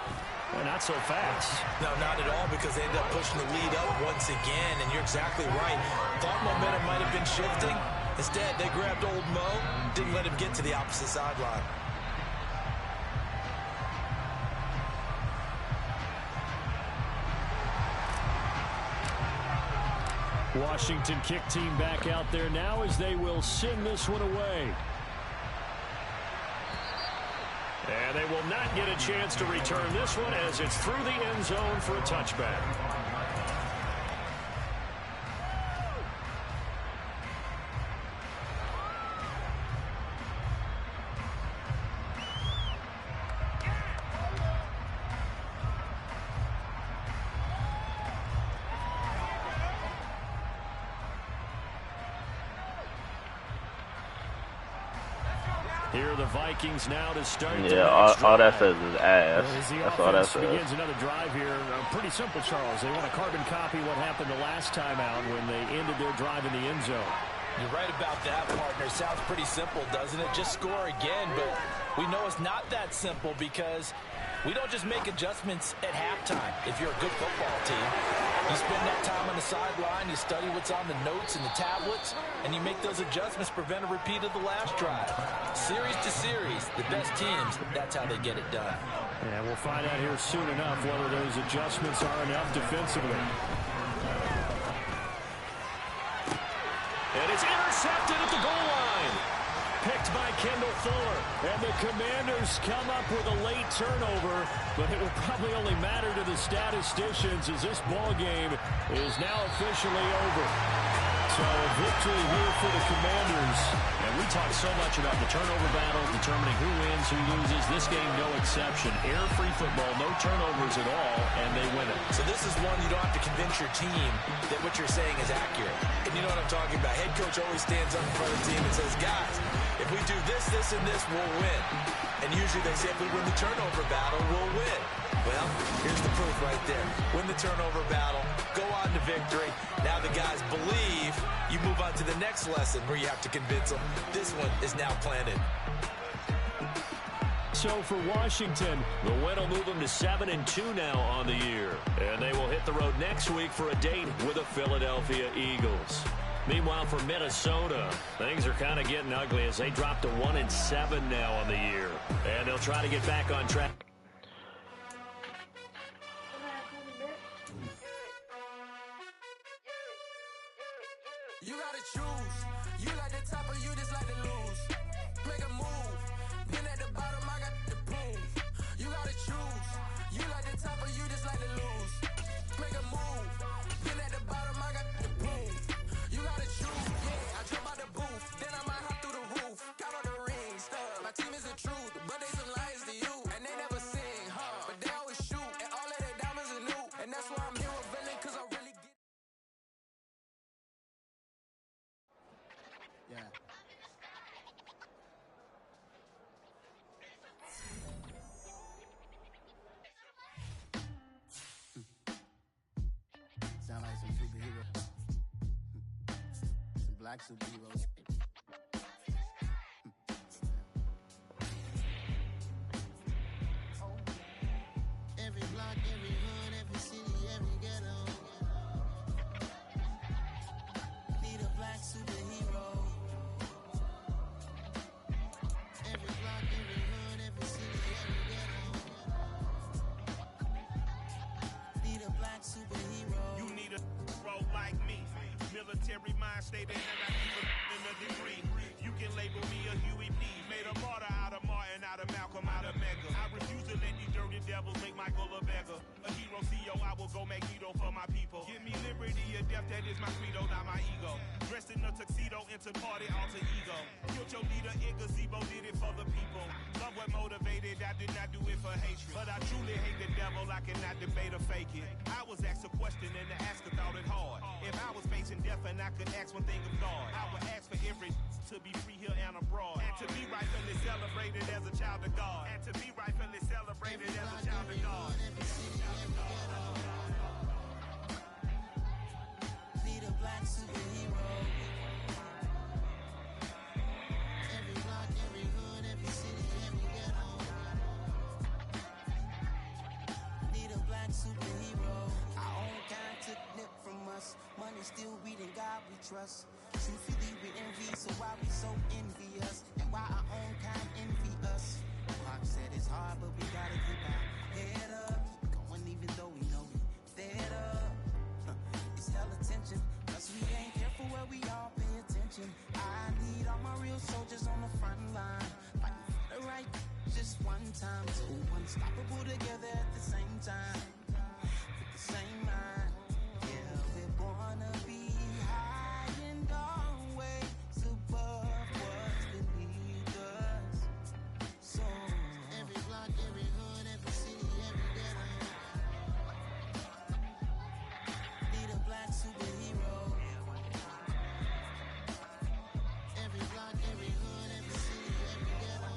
Well, not so fast. No, not at all, because they end up pushing the lead up once again, and you're exactly right. Thought momentum might have been shifting. Instead, they grabbed old Mo, didn't let him get to the opposite sideline. Washington kick team back out there now as they will send this one away. And they will not get a chance to return this one as it's through the end zone for a touchback. Here are the Vikings now to start. Yeah, all that says is ass. That's all that says. Begins another drive here. Pretty simple, Charles. They want to carbon copy what happened the last time out when they ended their drive in the end zone. You're right about that, partner. Sounds pretty simple, doesn't it? Just score again, but we know it's not that simple because we don't just make adjustments at halftime. If you're a good football team, you spend that time on the sideline, you study what's on the notes and the tablets, and you make those adjustments to prevent a repeat of the last drive. Series to series, the best teams, that's how they get it done. Yeah, we'll find out here soon enough whether those adjustments are enough defensively. And it's intercepted at the goal line. Picked by Kendall Fuller. And the Commanders come up with a late turnover, but it will probably only matter to the statisticians as this ball game is now officially over. So a victory here for the Commanders. And we talk so much about the turnover battle, determining who wins, who loses. This game, no exception. Error-free football, no turnovers at all, and they win it. So this is one you don't have to convince your team that what you're saying is accurate. And you know what I'm talking about. Head coach always stands up in front of the team and says, guys, if we do this, this, and this, we'll win. And usually they say if we win the turnover battle, we'll win. Well, here's the proof right there. Win the turnover battle, go on to victory. Now the guys believe. You move on to the next lesson where you have to convince them. This one is now planted. So for Washington, the win will move them to 7-2 now on the year. And they will hit the road next week for a date with the Philadelphia Eagles. Meanwhile, for Minnesota, things are kind of getting ugly as they drop to 1-7 now on the year. And they'll try to get back on track. You gotta choose. You like the top or you just like to lose. Make a move. Been at the bottom, I got the prove. You gotta choose. You like the top or you just like to lose. Make a move. Been at the bottom, I got the prove. You gotta choose. Yeah, I jump out the booth. Then I might hop through the roof. Count on the rings. My team is the truth, but they some liars to you. And they never sing, but they always shoot. And all of their diamonds are new. And that's why I'm here with Villain, cause I really get. Yeah. Sound like some superheroes. Some black superheroes. Every block, every hood, every city, every ghetto. Need a black superhero. Every block, every hood, every city, every ghetto. Need a black superhero. You need a role like me. Military mind state and I keep in a degree. You can label me a Huey P. Made a martyr out of Martin, out of Malcolm, out of Mega. I refuse to let these dirty devils make Michael a beggar. A hero CEO, I will go Magneto for my people. Give me liberty or death, that is my credo, not my ego. Dressed in a tuxedo, into party, alter ego. Killed your leader in gazebo, did it for the people. Love what motivated, I did not do it for hatred. But I truly hate the devil, I cannot debate or fake it. I was asked a question and the asker thought it hard. If I was facing death and I could ask one thing of God, I would ask for every to be free here and abroad. And to be rightfully celebrated as a child of God. And to be rightfully celebrated as a child of God. Need a black superhero. Every block, every hood, every city, every ghetto. us. Money still reading, God we trust. Truthfully we envy, so why we so envious? And why our own kind envy us? Mark said it's hard, but we gotta keep our head up. Going even though we know we fed up. It's hella tension, cause we ain't careful where we all pay attention. I need all my real soldiers on the front line, fighting for the right just one time. So unstoppable together at the same time, with the same mind. Yeah, we're born to be high and always above what's beneath us. So every block, every hood, every city, every ghetto need a black superhero. Every block, every hood, every city, every ghetto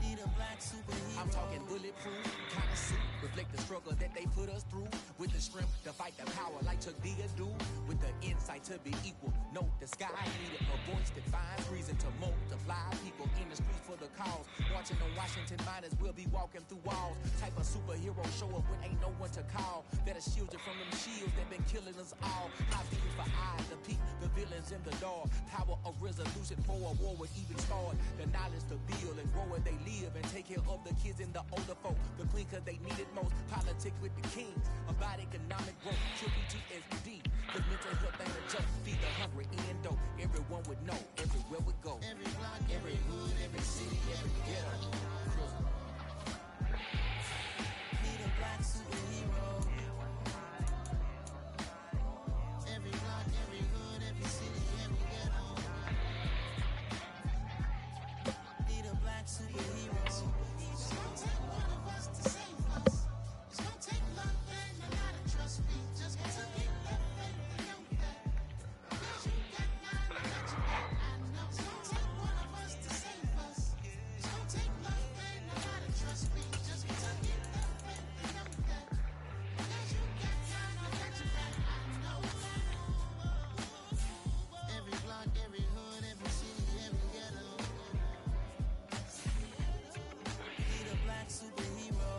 need a black superhero. I'm talking bulletproof, kind of suit, reflect the struggle that they put us through. With the strength to fight the power like Chuck D do. With the insight to be equal, note the sky needed a voice that finds reason to multiply. People in the streets for the cause. Watching the Washington miners will be walking through walls. Type of superhero show up when ain't no one to call. That'll shield you from them shields that been killing us all. High vision for eyes to peek the villains in the door. Power of resolution for a war would even start. The knowledge to build and grow where they live and take care of the kids and the older folk. The queen cause they need it most. Politics with the kings. About economic growth. Triple GSD. Cause mental health ain't a joke. Feed the hungry and dope. Everyone would know. Everywhere we go. Every block, every hood, every city, every ghetto need a black superhero. Every block, every hood, every city, every ghetto need a black superhero. It's gonna take one of us to save us. It's gonna take love and a lot of trust. We just gotta get that faith and know that. Cause you got nine, I got your back, I know. It's gonna take one of us to save us. It's gonna take love and a lot of trust. We just gotta get that faith and know that. Cause you got nine, I got your back, I know. Every block, every hood, every city, every ghetto need a black superhero.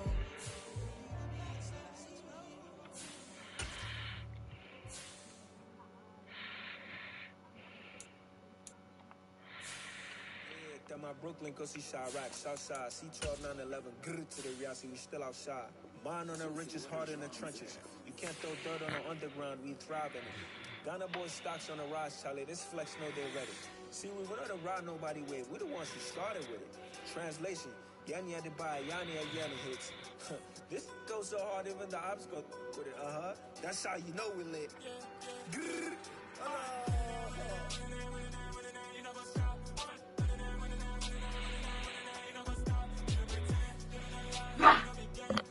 Yeah, that my Brooklyn, go see Chirac, Southside, C12, 911, grr to the reality, we still outside. Mine on the richest, heart in the trenches. You can't throw dirt on the underground, we thrive in it. Ghana boys stocks on the rise, Charlie, this flex know they ready. See, we were not to ride nobody with, we the ones who started with it. Translation, Yanni had to buy, Yanni had Yanni hits. This goes so hard, even the ops go with it, That's how you know we lit. Grr.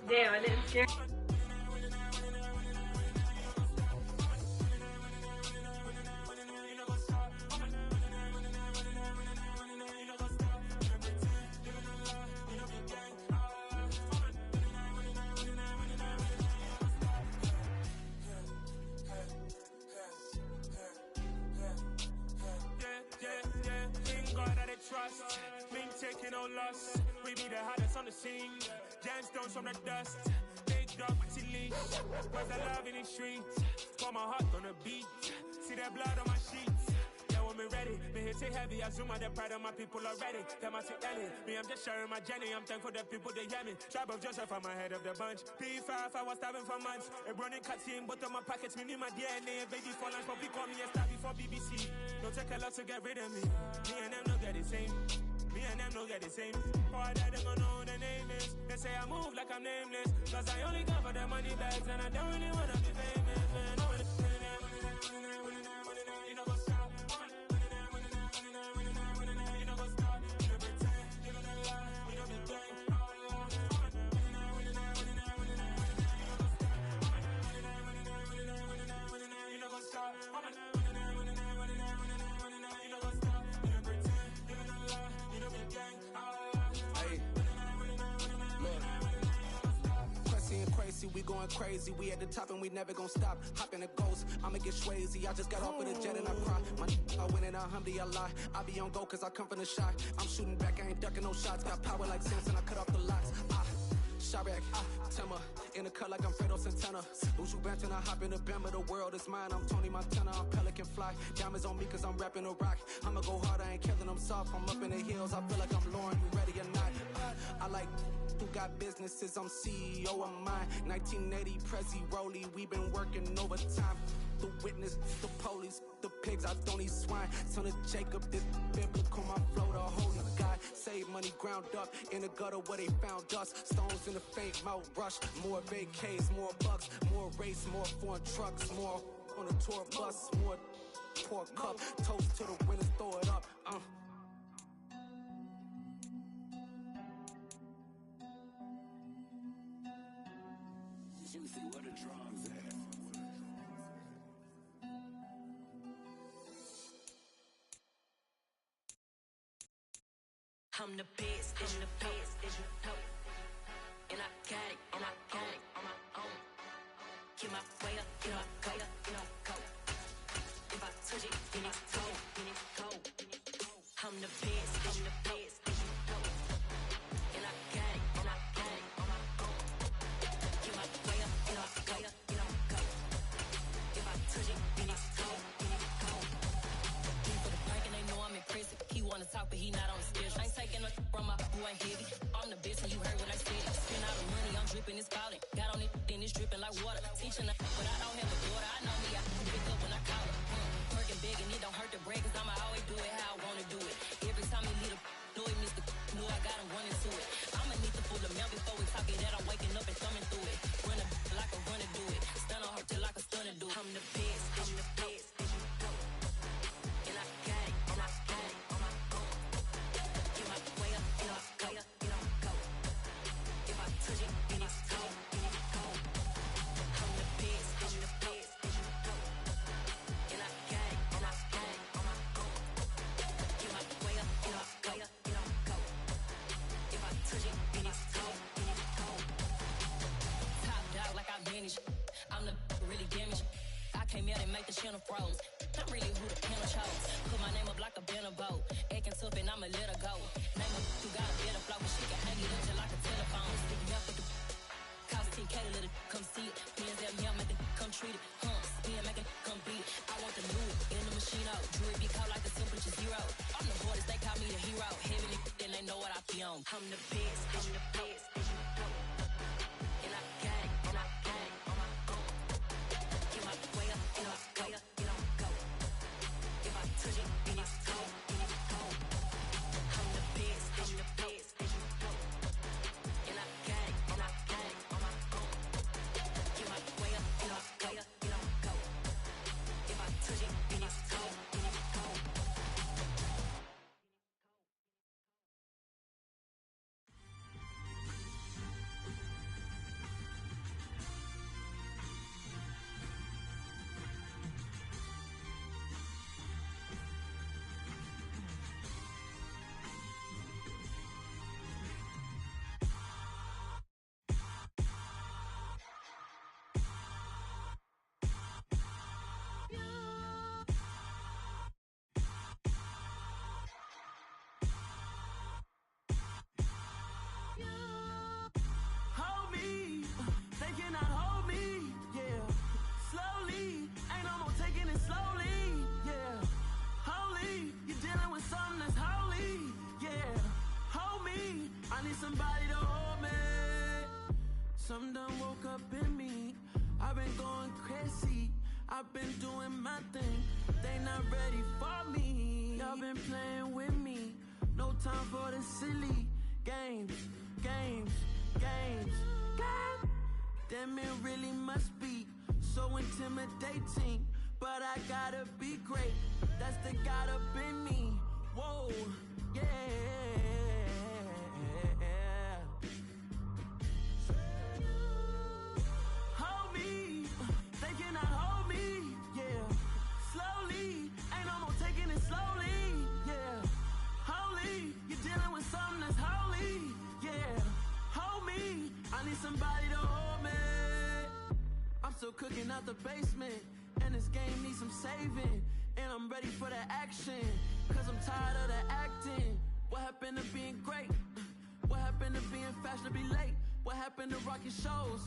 Damn, I didn't scare. Trust, been taking no loss. We be the hottest on the scene. Gemstones from the dust. Big dog with the leash. Where's the love in the streets? Pour my heart on the beat. See that blood on my sheets. Yeah, when me ready, me hit it heavy. I zoom out the pride of my people already. Them I see Ellie. Me, I'm just sharing my journey. I'm thankful that people they hear me. Tribe of Joseph, I'm ahead of the bunch. P5, I was starving for months. A running cutscene, but on my pockets, me need my DNA. Baby for lunch, but we call me a star before BBC. Don't take a lot to get rid of me. Me and them don't get the same. Me and them don't get the same. Boy, that they gonna know the name is. They say I move like I'm nameless. Cause I only come for the money bags and I don't really wanna be famous, man. You know what's up? You know what's up? You know pretend. You know the lie. You know the game. You know what's up? We going crazy, we at the top and we never gonna stop. Hop in a ghost, I'ma get swayzy. I just got off with a jet and I cry. I win in alhamdulillah. I be on go cause I come from the shot. I'm shooting back, I ain't ducking no shots. Got power like Samson, I cut off the locks. Chirac, Timber, in the cut like I'm Fredo Santana. Lose you back and I hop in the Bama, the world is mine. I'm Tony Montana, I'm Pelican Fly. Diamonds on me cause I'm rapping a rock. I'ma go hard, I ain't killing them soft. I'm up in the hills, I feel like I'm Lauren, you ready or not? I like who got businesses, I'm CEO of mine. 1980 Prezi Rolly, we been working overtime. The witness, the police, the pigs, I don't eat swine. Son of Jacob, this biblical, my flow, the holy God. Save money ground up in the gutter where they found us. Stones in the faint mouth rush. More vacays, more bucks, more race, more foreign trucks, more on a tour bus, more pork cup. Toast to the winners, throw it up. Juicy, what a drums at? I'm the best, I'm the best, and I got it, and I got it on my own. Get my way up, get my go, get my go. If I touch it, then it's cold, then it's cold. I'm the best, I'm the best, and I got it, and I got it on my own. Get my way up, get my go, get my go. If I touch it, then it's cold, then it's cold. He for the prank and they know I'm in prison. He wanna talk, but he not on the schedule. I ain't taking no from my boo, ain't heavy. I'm the best, and you heard what I said. Spend all the money, I'm dripping, it's falling. Got on it, then it's dripping like water. Teaching her, but I don't have a daughter. I know me, I pick up when I call her. Working big, and it don't hurt to break, cause I'ma always do it how I wanna do it. Every time he lead a know it, Mr. Know I got him running to it. I'ma need to pull the mail before we talk it that I'm waking up and thumbing through it. Run a like a runner do it. Stun on her till like a stunner do it. I'm the best, I'm the best. And I got it, and I got it on my own. Get my way up, get my go, get my go. If I touch it, then it's cold, then it's cold. I'm the best, I'm the best. And I got it, and I got it on my own. Get my way up, get my go, get my go. If I touch it, then it's cold, then it's cold. Top dog like I manage. I'm the really damaged. I came out and make the channel froze. I'm really who the panel chose. Put my name up like a banner boat. Acting tough and I'ma let her go. Name her who got a better flow, but she can hang it up just like a telephone. Stick me up with the cost 10K to let it come see it. Hands down here, make it come treat it. Spin, make it come beat it. I want the new in the machine out. Jewelry be caught like the temperature zero. I'm the hardest, they call me the hero. Heaven then they know what I be on. I'm the best, I'm the best. And I got it, and I got it on my own. Get my way up, get my go, get my go. If I touch it, then it's cold, then it's cold. I'm the best, I'm the best. And I got it, and I got it on my own. Get my way up, get my go, get my go. If I touch it, then it's cold, then it's cold. Hold me, they cannot hold me, yeah. Slowly, ain't no more taking it slowly, yeah. Holy, you're dealing with something that's holy, yeah. Hold me, I need somebody to hold me. Something done woke up in me. I've been going crazy, I've been doing my thing. They not ready for me. Y'all been playing with me. No time for the silly games, games, games, games. Damn, it really must be so intimidating. But I gotta be great. That's the God up in me. Whoa, yeah. Hold me, they cannot hold me, yeah. Slowly, ain't no more taking it slowly, yeah. Holy, you're dealing with something that's holy, yeah. Hold me, I need somebody to hold me. I'm still cooking out the basement, and this game needs some saving. And I'm ready for the action, cause I'm tired of the acting. What happened to being great? What happened to being fashionably late? What happened to rocking shows?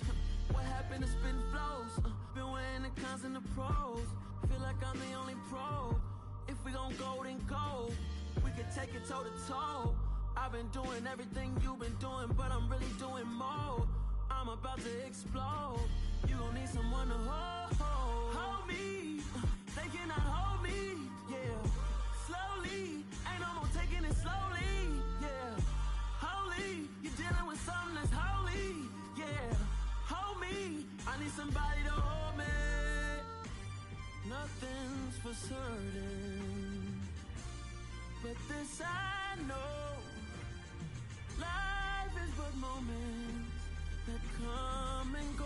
What happened to spitting flows? Been weighing the cons and the pros. Feel like I'm the only pro. If we gon' go, then go. We can take it toe to toe. I've been doing everything you've been doing, but I'm really doing more. I'm about to explode. You gon' need someone to hold me. They cannot hold me, yeah. Slowly, ain't no more taking it slowly, yeah. Holy, you're dealing with something that's holy, yeah. Hold me, I need somebody to hold me. Nothing's for certain, but this I know. Life is but moments that come and go.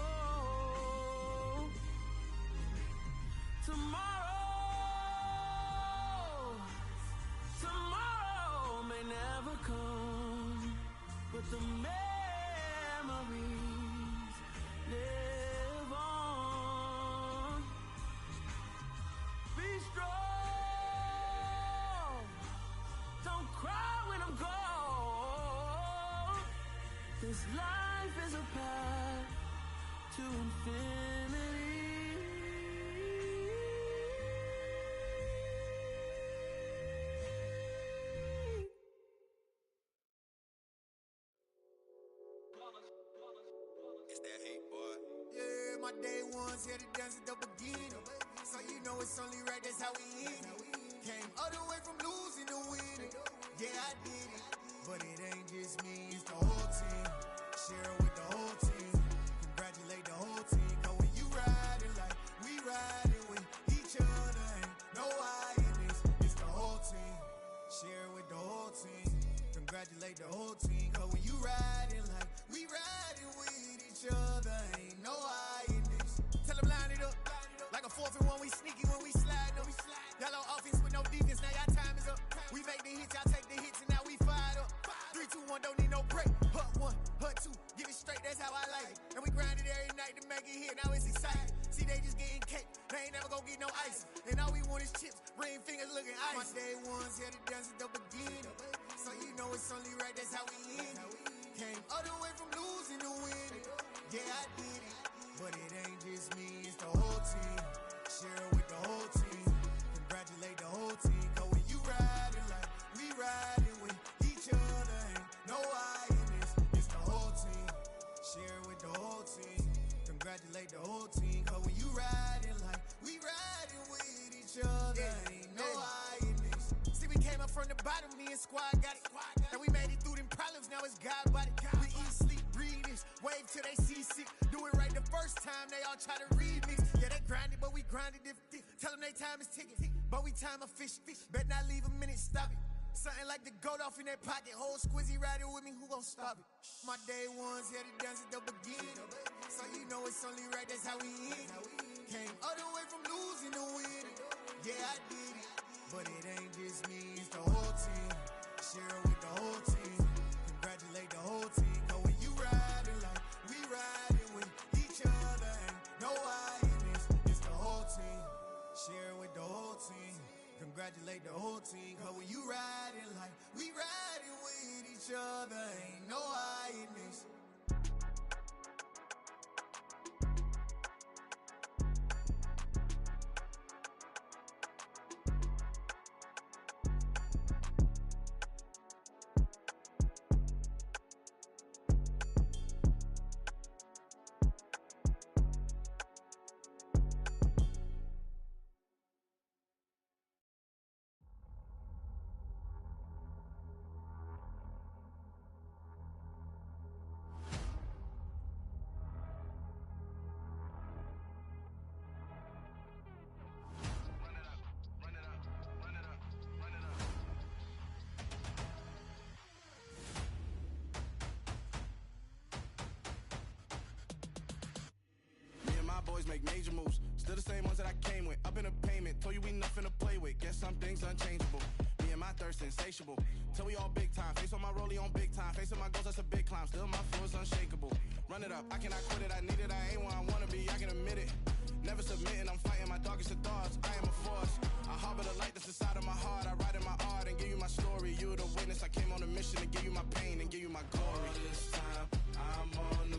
Tomorrow may never come, but the memories live on. Be strong, don't cry when I'm gone. This life is a path to infinity. It's that hate, boy. Yeah, my day ones here to dance at the beginning. So you know it's only right, that's how we end it. Came all the way from losing to winning. Yeah, I did it. But it ain't just me, it's the whole team. Share it with the whole team. Congratulate the whole team. Cause when you riding like we riding with each other, ain't no I in this. It's the whole team. Share it with the whole team. Congratulate the whole team. Cause when you riding like we riding with each other, ain't no I in this. Tell them line it up. Like a 4th and 1, we sneaky when we slide them. Y'all on offense with no defense, now y'all time is up. We make the hits, y'all take the hits, and now we fired up. 3, 2, 1, don't need no break. Hut 1, hut 2, get it straight, that's how I like it. And we grind it every night to make it here, now it's exciting. See, they just getting cake, they ain't never gonna get no ice. And all we want is chips, ring fingers looking ice. My day ones here to dance at the beginning. So you know it's only right, that's how we end it. Came all the way from losing to winning. Yeah, I did it. But it ain't just me, it's the whole team. Share it with the whole team. Congratulate the whole team. Cause when you riding like we riding with each other, ain't no I in this. It's the whole team. Share it with the whole team. Congratulate the whole team. Cause when you riding like we riding with each other, ain't no I in this. See, we came up from the bottom, me and squad got it. And we made it through them problems, now it's God body. We eat, sleep, breathe this. Wave till they seasick. Do it right the first time, they all try to remix. Yeah, they grinded, but we grinded different. Tell them they time is ticking, but we time a fish. Bet not leave a minute, stop it. Something like the goat off in that pocket. Whole squizzy riding with me, who gon' stop it? My day ones here to dance at the beginning. So you know it's only right, that's how we end it. Came all the way from losing to winning. Yeah, I did it. But it ain't just me, it's the whole team. Share it with the whole team. Congratulate the whole team. Cause when you riding like we riding with each other, ain't no I in this. It's the whole team. Share it with the whole team. Congratulate the whole team. Cause when you riding like we riding with each other, ain't no I in this. Boys make major moves, still the same ones that I came with. Up in a payment, told you we nothing to play with. Guess some things unchangeable. Me and my thirst insatiable. Till we all big time. Face on my rollie on big time. Facing my goals, that's a big climb. Still my flow is unshakable. Run it up, I cannot quit it. I need it, I ain't where I wanna be. I can admit it. Never submitting, I'm fighting my darkest of thoughts. I am a force. I harbor the light that's inside of my heart. I write in my art and give you my story. You the witness. I came on a mission to give you my pain and give you my glory. All this time, I'm on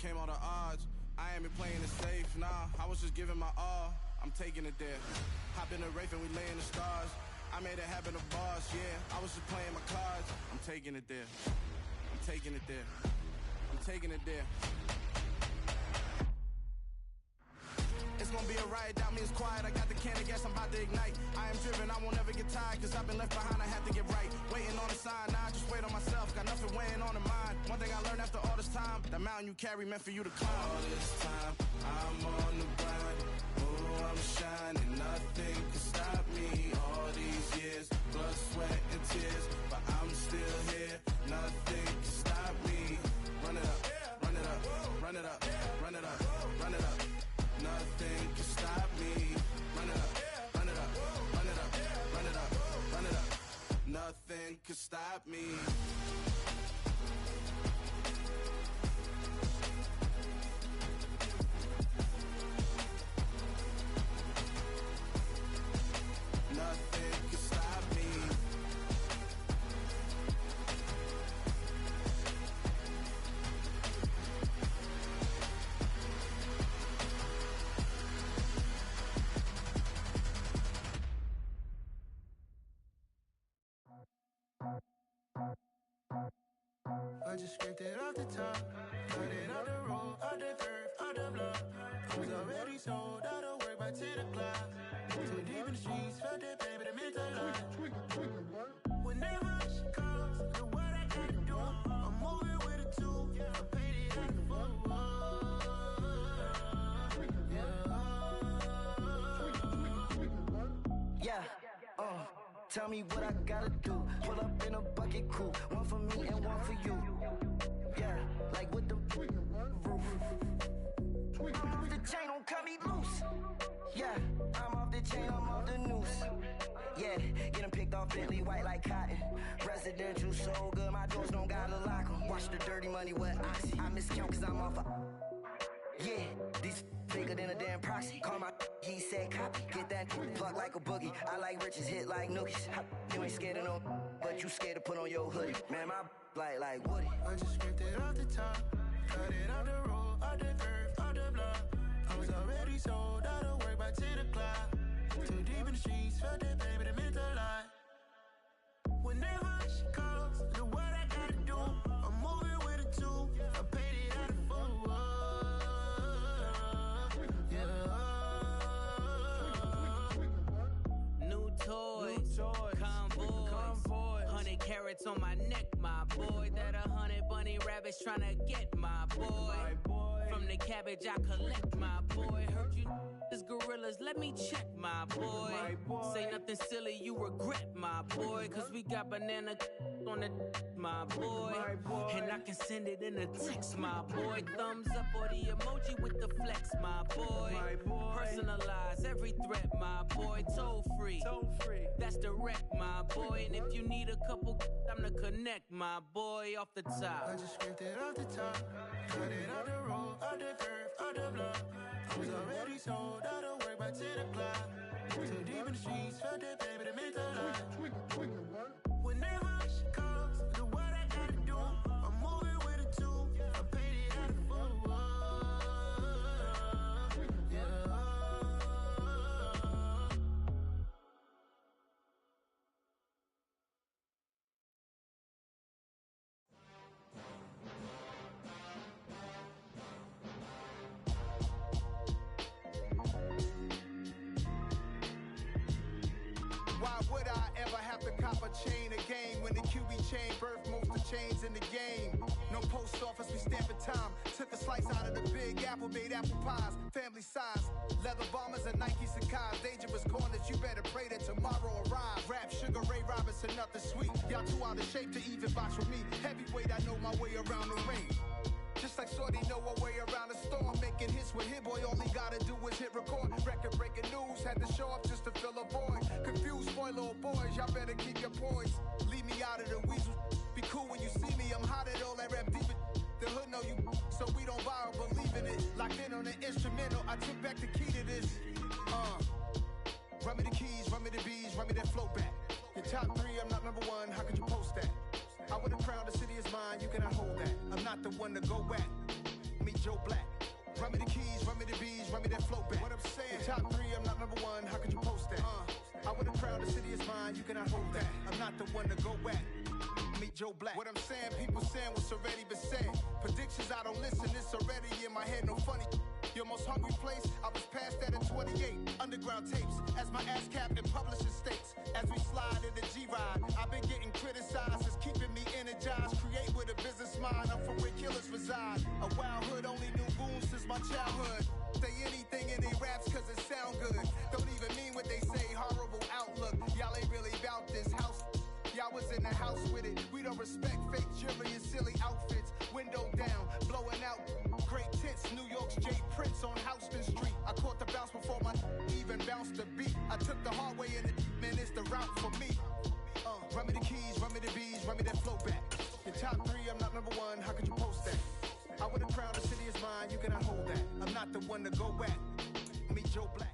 overcame all the odds. I ain't been playing it safe, nah. I was just giving my all. I'm taking it there. Hop in the Wraith and we lay in the stars. I made it happen to boss, yeah. I was just playing my cards. I'm taking it there. I'm taking it there. I'm taking it there. It's gonna be a riot, doubt me it's quiet. I got the can of gas, I'm about to ignite. I am driven, I won't ever get tired, cause I've been left behind, I have to get right. Waiting on the sign, now I just wait on myself. Got nothing weighing on the mind. One thing I learned after all this time, the mountain you carry meant for you to climb. All this time, I'm on the grind. Oh, I'm shining, nothing can stop me. All these years, blood, sweat, and tears, but I'm still here. Nothing can stop me. Run it up, run it up, run it up, run it up, run it up. Nothing can stop me. Run it up, run it up, run it up, run it up, run it up. Nothing can stop me. Nothing can stop me. I just scraped it off the top, cut it out the road, out the curve, out the block. I was already sold, out of work by 10 o'clock. Too deep in the streets, felt that pain, but it meant a lot. Whenever she calls, the what I gotta do, I'm moving with a two. I paid it out the full. Yeah, tell me what I gotta do. Pull up in a bucket crew, one for me and one for you. Yeah, like with the roof. I'm off the chain, don't cut me loose. Yeah, I'm off the chain, I'm off the noose. Yeah, get them picked off Bentley, white like cotton. Residential so good, my doors don't gotta lock 'em. Watch the dirty money with oxy. I miscount cause I'm off a... Yeah, these bigger than a damn proxy. Call my he said copy. Get that plug like a boogie. I like riches, hit like nookies. You ain't scared of no, but you scared to put on your hoodie. Man, my like Woody. I just scraped it off the top, cut it out the road, out the curve, out the block. I was already sold, out of work by 10 o'clock. Too deep in the streets, felt that pain, but it meant a lot. Whenever she calls, the what I gotta do, I'm moving with a two. I paid it out the full. New toys, convoy, 100 carats on my neck, my boy. That 100 bunny rabbits tryna get my boy. From the cabbage I collect, my boy. Heard you this gorillas, let me check, my boy. Say nothing silly, you regret, my boy. Cause we got banana on the my boy. And I can send it in a text, my boy. Thumbs up or the emoji with the flex, my boy. Personalize every threat, my boy. Toll free, that's direct, my boy. And if you need a couple, I'm to connect, my boy, off the top. I just scraped it off the top, cut it out the road, out the curve, out the block. I was already sold, out of work by 10 o'clock. Too deep in the streets, felt that pain, but it meant a lot. Whenever she calls, the what I gotta do, I'm moving with a two. I paid it out the full. Why would I ever have to cop a chain again when the QB chain birthed most of chains in the game? No post office, we stamping time. Took a slice out of the big apple, made apple pies, family size. Leather bombers and Nike Sacai's. Dangerous corners, you better pray that tomorrow arrives. Rap, Sugar Ray Robinson, nothing sweet. Y'all too out of shape to even box with me. Heavyweight, I know my way around the ring. Just like Shorty know her way around the storm. Making hits with Hit Boy, all he gotta do is hit record. Record breaking news, had to show up just to fill a void. Confused, spoiled little boys, y'all better keep your poise. Leave me out of the weasel. Be cool when you see me, I'm hot at all that rap deep. The hood know you, so we don't borrow, believe in it. Locked in on the instrumental, I took back the key to this. Run me the keys, run me the bees, run me that flow back. Your top three, I'm not number one, how could you post that? I would have crowned the city is mine, you cannot hold that. I'm not the one to go back. Meet Joe Black. Run me the keys, run me the bees, run me that flow back. What I'm saying, top 3, I'm not number 1. How could you post that? I would have crowned the city is mine, you cannot hold that. I'm not the one to go at. Meet Joe Black. What I'm saying, people saying what's already been said. Predictions, I don't listen, it's already in my head, no funny. Your most hungry place, I was past that at 28. Underground tapes, as my ass cap in publishing states. As we slide in the G-Ride, I've been getting criticized, it's keeping me energized. Create with a business mind, I'm from where killers reside. A wild hood, only knew goons since my childhood. Say anything in they raps cause it sound good. Don't even mean what they say, horrible outlook. Y'all ain't really about this house. Y'all was in the house with it. We don't respect fake jewelry and silly outfits. Window down, blowing out great tits. New York's J. Prince on Houston Street. I caught the bounce before my even bounced the beat. I took the hard way and it, man, it's the route for me. Run me the keys, run me the bees, run me that flow back. In top 3, I'm not number 1. How could you post that? I would have crowned the city is mine, you cannot hold that. I'm not the one to go at. Meet Joe Black.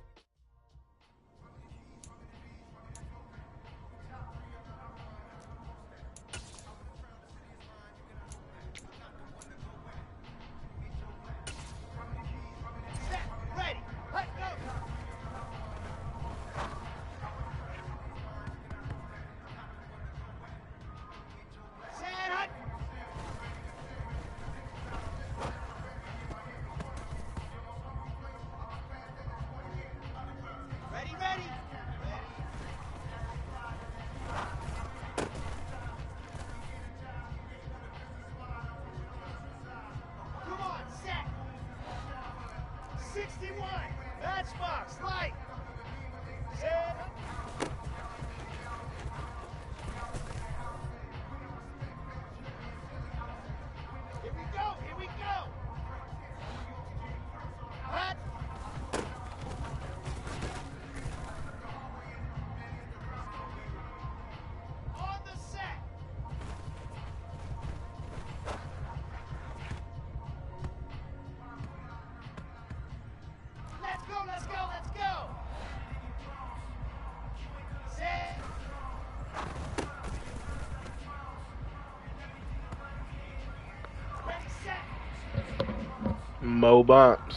Mo bumps.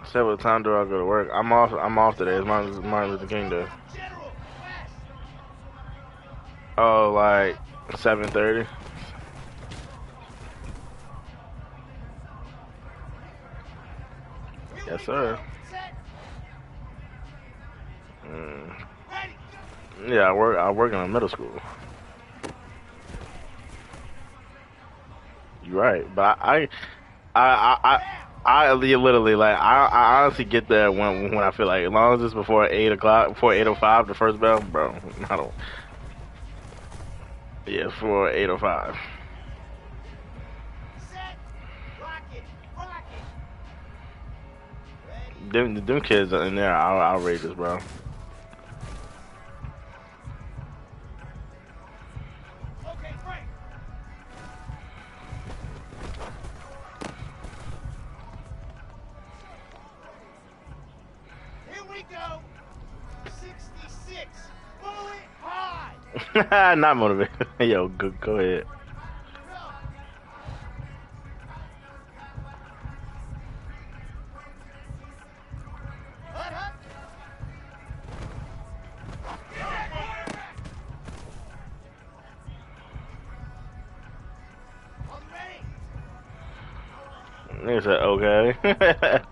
Said what time do I go to work? I'm off today. It's Martin Luther King Day. Oh, like 7:30. Yes, sir. Yeah, I work in a middle school. You're right, but I literally like I honestly get there when I feel like, as long as it's before 8 o'clock, before 8:05, the first bell, bro. I don't. Yeah, for 8:05. Them kids in there are outrageous, bro. Not motivated. Yo, go ahead. Nigga said, okay.